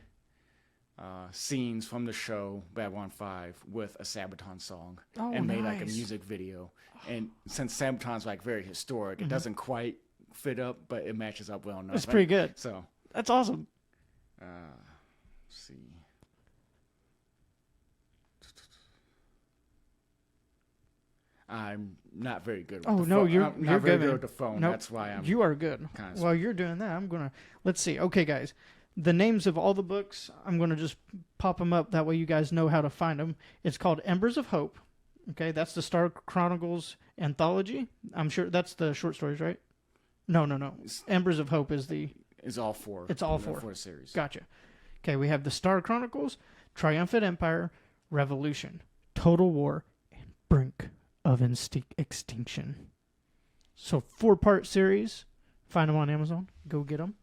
scenes from the show Babylon 5 with a Sabaton song and made like a music video. And since Sabaton's like very historic, it doesn't quite fit up, but it matches up well enough. It's pretty good. So that's awesome. Let's see. I'm not very good with you're not very good with the phone. Nope. That's why I'm You are good. While you're doing that, I'm going to... Let's see. Okay, guys. The names of all the books, I'm going to just pop them up. That way you guys know how to find them. It's called Embers of Hope. Okay, that's the S.T.A.R Chronicles anthology. I'm sure that's the short stories, right? No. Embers of Hope is the... It's all four. It's all four. Four series. Gotcha. Okay, we have the S.T.A.R Chronicles, Triumphant Empire, Revolution, Total War, and Brink of Extinction. So 4-part series. Find them on Amazon. Go get them.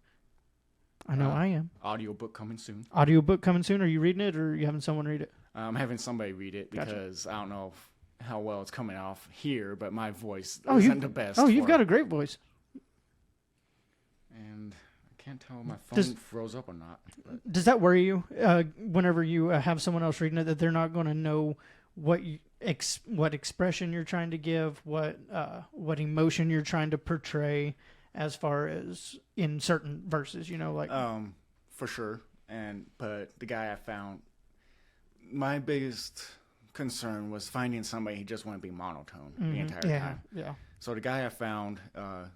I know I am. Audiobook coming soon. Audiobook coming soon. Are you reading it, or are you having someone read it? I'm having somebody read it because I don't know how well it's coming off here, but my voice isn't the best. Oh, you've got a great voice. And I can't tell if my phone froze up or not. But. Does that worry you whenever you have someone else reading it, that they're not going to know what expression you're trying to give, what emotion you're trying to portray, as far as in certain verses, for sure. But the guy I found, my biggest concern was finding somebody who just wanted to be monotone the entire time. Yeah. So the guy I found,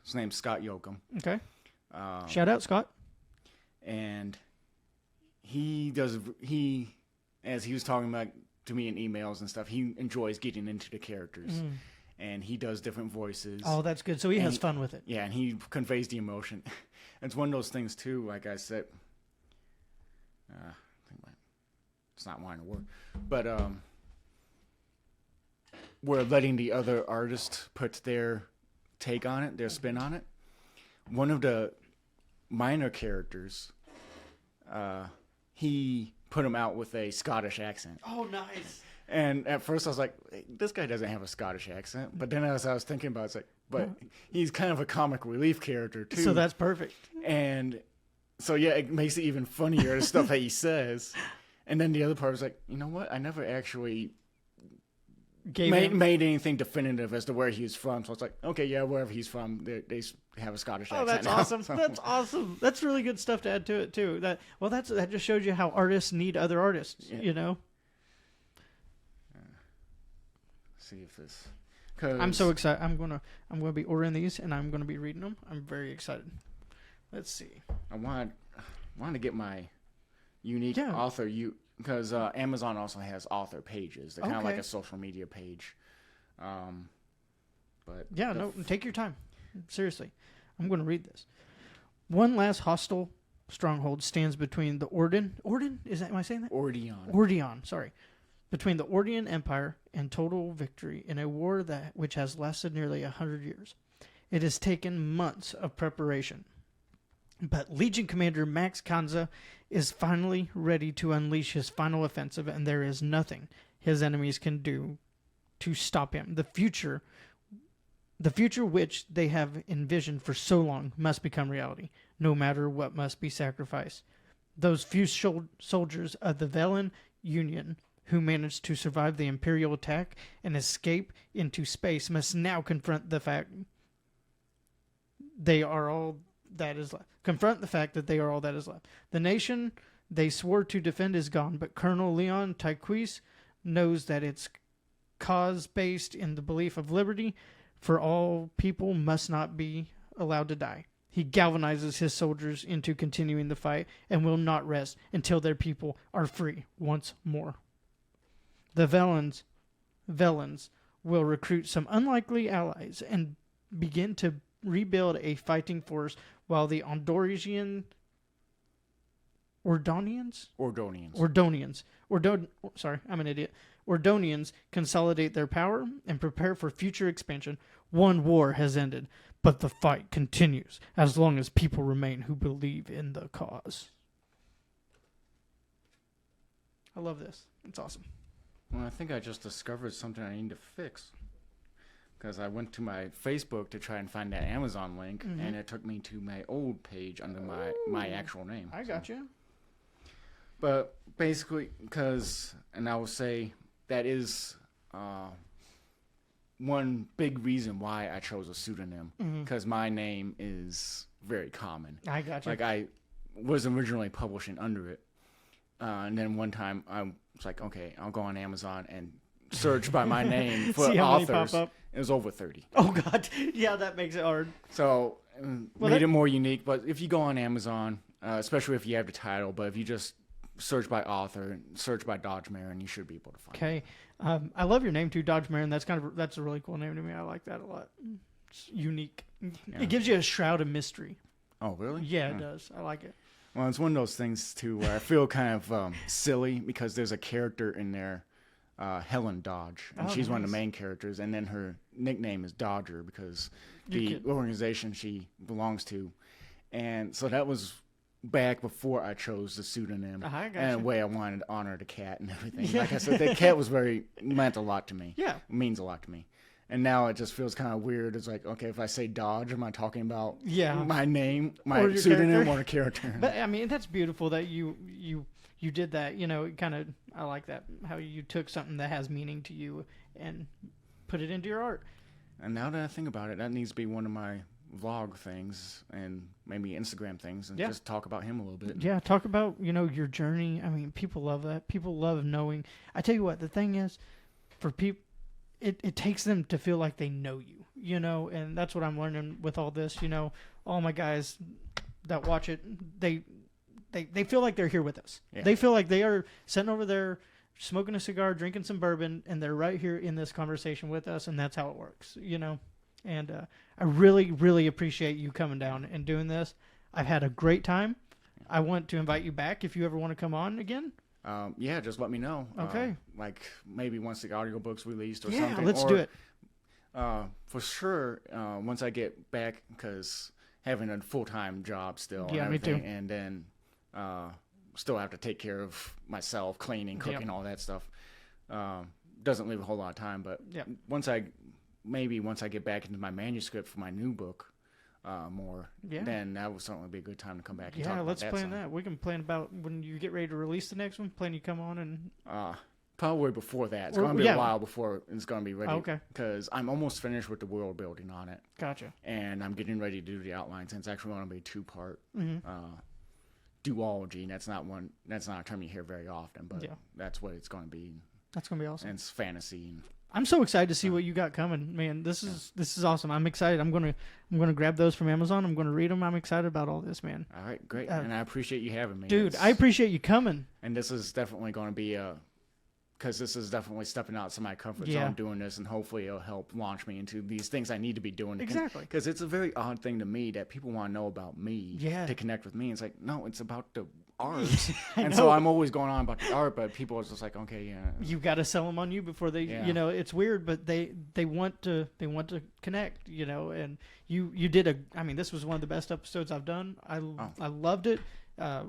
his name's Scott Yoakum. Okay. Shout out, Scott. And as he was talking about to me in emails and stuff, he enjoys getting into the characters. And he does different voices. Oh, that's good. So he has fun with it. Yeah, and he conveys the emotion. It's one of those things, too, like I said. It's not wanting to work. But we're letting the other artists put their take on it, their spin on it. One of the minor characters, he put him out with a Scottish accent. Oh, nice. And at first I was like, hey, this guy doesn't have a Scottish accent. But then as I was thinking about it, it's like, but he's kind of a comic relief character, too. So that's perfect. And so, yeah, it makes it even funnier, the stuff that he says. And then the other part was like, you know what? I never actually made anything definitive as to where he's from. So it's like, okay, yeah, wherever he's from, they have a Scottish accent. Oh, that's now. awesome. So. That's awesome. That's really good stuff to add to it, too. That just shows you how artists need other artists, See if this. Cause I'm so excited. I'm gonna be ordering these, and I'm gonna be reading them. I'm very excited. Let's see. I wanted to get my unique author because Amazon also has author pages. They're kind of like a social media page. But take your time. Seriously, I'm gonna read this. One last hostile stronghold stands between the Ordian. Am I saying that? Ordion. Sorry. Between the Ordian Empire and total victory in a war which has lasted nearly 100 years. It has taken months of preparation. But Legion Commander Max Kanza is finally ready to unleash his final offensive, and there is nothing his enemies can do to stop him. The future which they have envisioned for so long must become reality, no matter what must be sacrificed. Those few soldiers of the Velen Union who managed to survive the Imperial attack and escape into space must now confront the fact they are all that is left. Confront the fact that they are all that is left. The nation they swore to defend is gone, but Colonel Leon Tyquis knows that its cause based in the belief of liberty for all people must not be allowed to die. He galvanizes his soldiers into continuing the fight and will not rest until their people are free once more. The Velens will recruit some unlikely allies and begin to rebuild a fighting force while the Ordonians consolidate their power and prepare for future expansion. One war has ended, but the fight continues as long as people remain who believe in the cause. I love this. It's awesome. Well, I think I just discovered something I need to fix. because I went to my Facebook to try and find that Amazon link, and it took me to my old page under my actual name. I got you. But basically, and I will say that is one big reason why I chose a pseudonym, because my name is very common. I got you. Like, I was originally publishing under it, and then one time I was like, okay, I'll go on Amazon and search by my name for See how many authors. pop up? It was over 30. Oh, God. Yeah, that makes it hard. So made it more unique. But if you go on Amazon, especially if you have the title, but if you just search by author, search by Dodge Merrin, you should be able to find it. Okay. I love your name, too, Dodge Merrin. That's a really cool name to me. I like that a lot. It's unique. Yeah. It gives you a shroud of mystery. Oh, really? Yeah, it does. I like it. Well, it's one of those things, too, where I feel kind of silly because there's a character in there, Helen Dodge, and she's one of the main characters, and then her nickname is Dodger because the organization she belongs to. And so that was back before I chose the pseudonym. And in a way, I wanted to honor the cat and everything. Yeah. Like I said, that cat meant a lot to me. Yeah. It means a lot to me. And now it just feels kind of weird. It's like, okay, if I say Dodge, am I talking about my name, my pseudonym, or a character? But I mean, that's beautiful that you did that. You know, I like that, how you took something that has meaning to you and put it into your art. And now that I think about it, that needs to be one of my vlog things and maybe Instagram things, and just talk about him a little bit. Yeah, talk about, your journey. I mean, people love that. People love knowing. I tell you what, the thing is, for people, it takes them to feel like they know you, and that's what I'm learning with all this. All my guys that watch it, they feel like they're here with us. Yeah. They feel like they are sitting over there smoking a cigar, drinking some bourbon, and they're right here in this conversation with us, and that's how it works, And I really, really appreciate you coming down and doing this. I've had a great time. I want to invite you back if you ever want to come on again. Yeah, just let me know. Okay. Like maybe once the audiobook's released or something. Yeah, let's do it. For sure, once I get back, because having a full-time job still and me everything, too. and then still have to take care of myself, cleaning, cooking, all that stuff. Doesn't leave a whole lot of time, but once I get back into my manuscript for my new book more, then that would certainly be a good time to come back and talk about that. Yeah, let's plan that. We can plan about when you get ready to release the next one. Plan you come on and... probably before that. It's going to be a while before it's going to be ready. Okay. Because I'm almost finished with the world building on it. Gotcha. And I'm getting ready to do the outlines. And it's actually going to be a two-part duology. And that's not a term you hear very often, but that's what it's going to be. That's going to be awesome. And it's fantasy. And I'm so excited to see what you got coming, man. This is awesome. I'm excited. I'm gonna grab those from Amazon. I'm gonna read them. I'm excited about all this, man. All right, great. And I appreciate you having me, dude. I appreciate you coming. And this is definitely going to be because this is definitely stepping out of my comfort zone doing this, and hopefully it'll help launch me into these things I need to be doing. Exactly. Because it's a very odd thing to me that people want to know about me to connect with me. It's like, no, it's about the art. And so I'm always going on about the art, but people are just like, okay, yeah. You got to sell them on you before they, it's weird, but they want to connect, and you did this was one of the best episodes I've done. I loved it.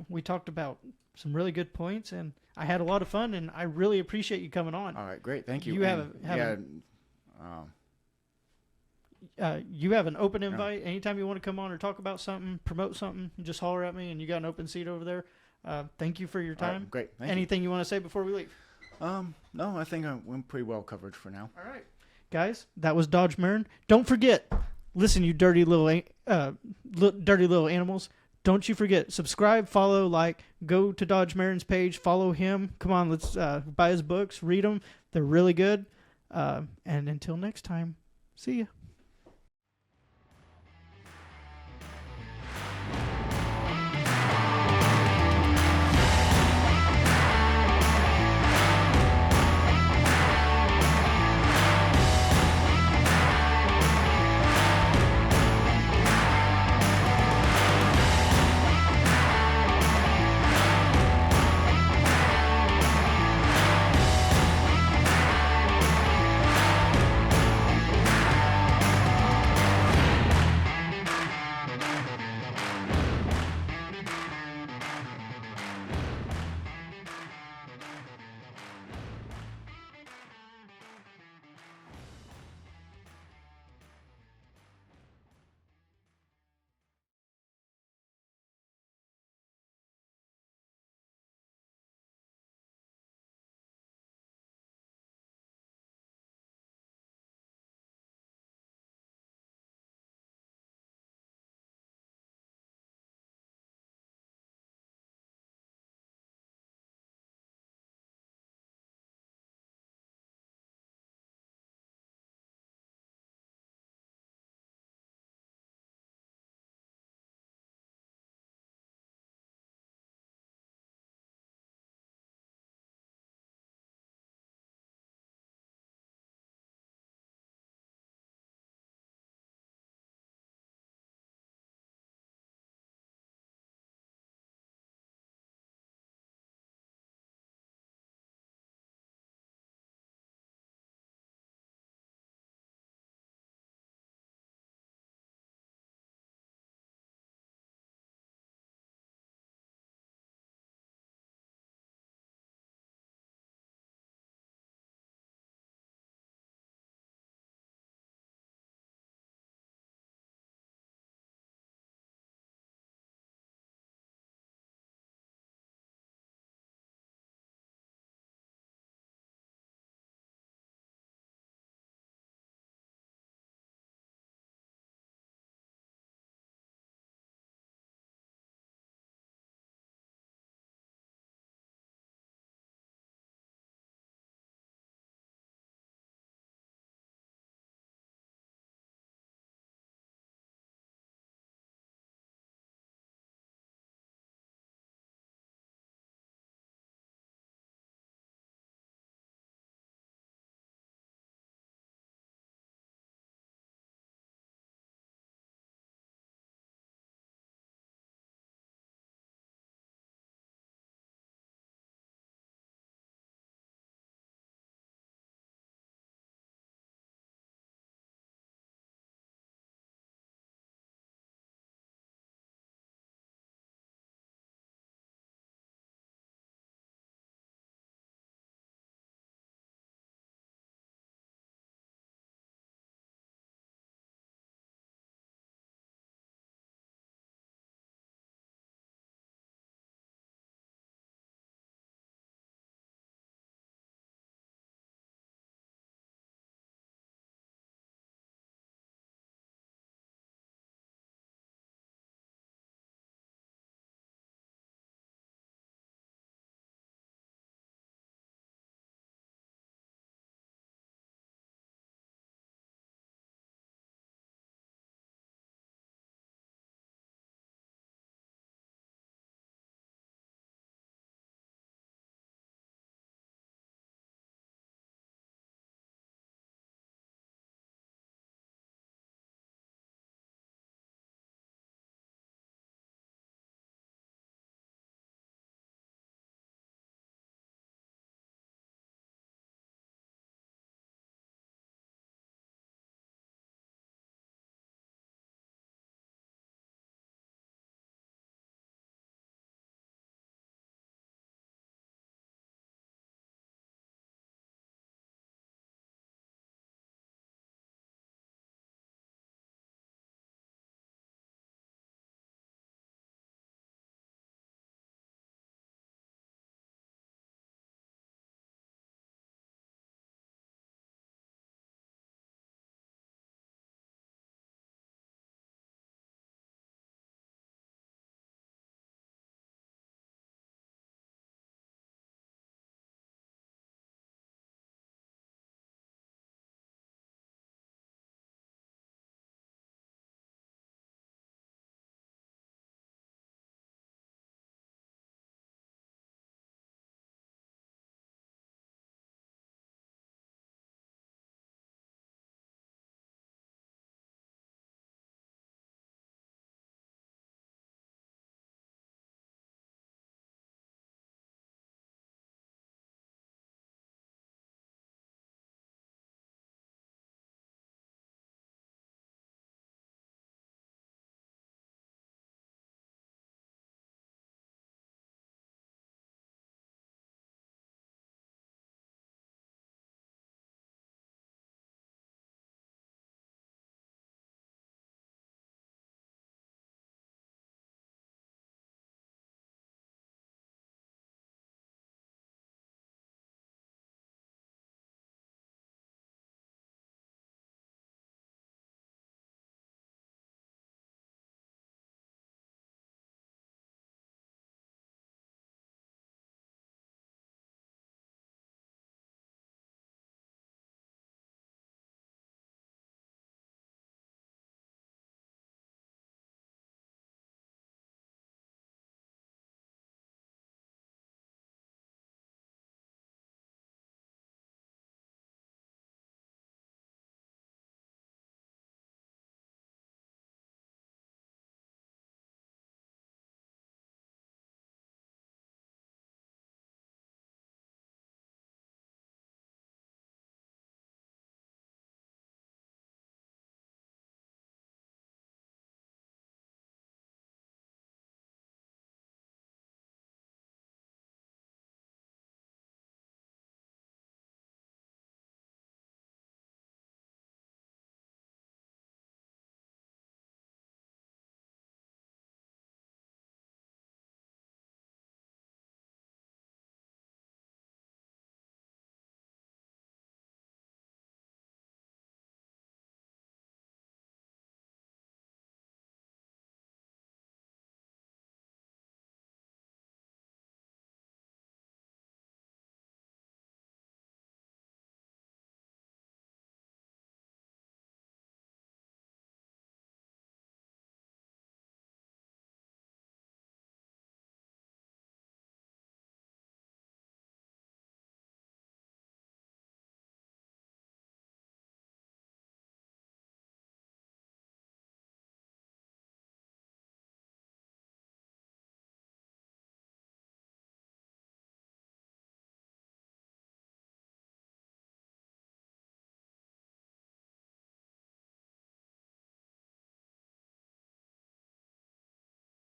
We talked about some really good points, and I had a lot of fun, and I really appreciate you coming on. All right, great. Thank you. You have an open invite. Anytime you want to come on or talk about something, promote something, just holler at me, and you got an open seat over there. Thank you for your time. Right, great. Anything you want to say before we leave? No, I think I'm pretty well covered for now. All right. Guys, that was Dodge Merrin. Don't forget, listen, you dirty little animals. Don't you forget, subscribe, follow, like, go to Dodge Merrin's page, follow him. Come on, let's buy his books, read them. They're really good. And until next time, see ya.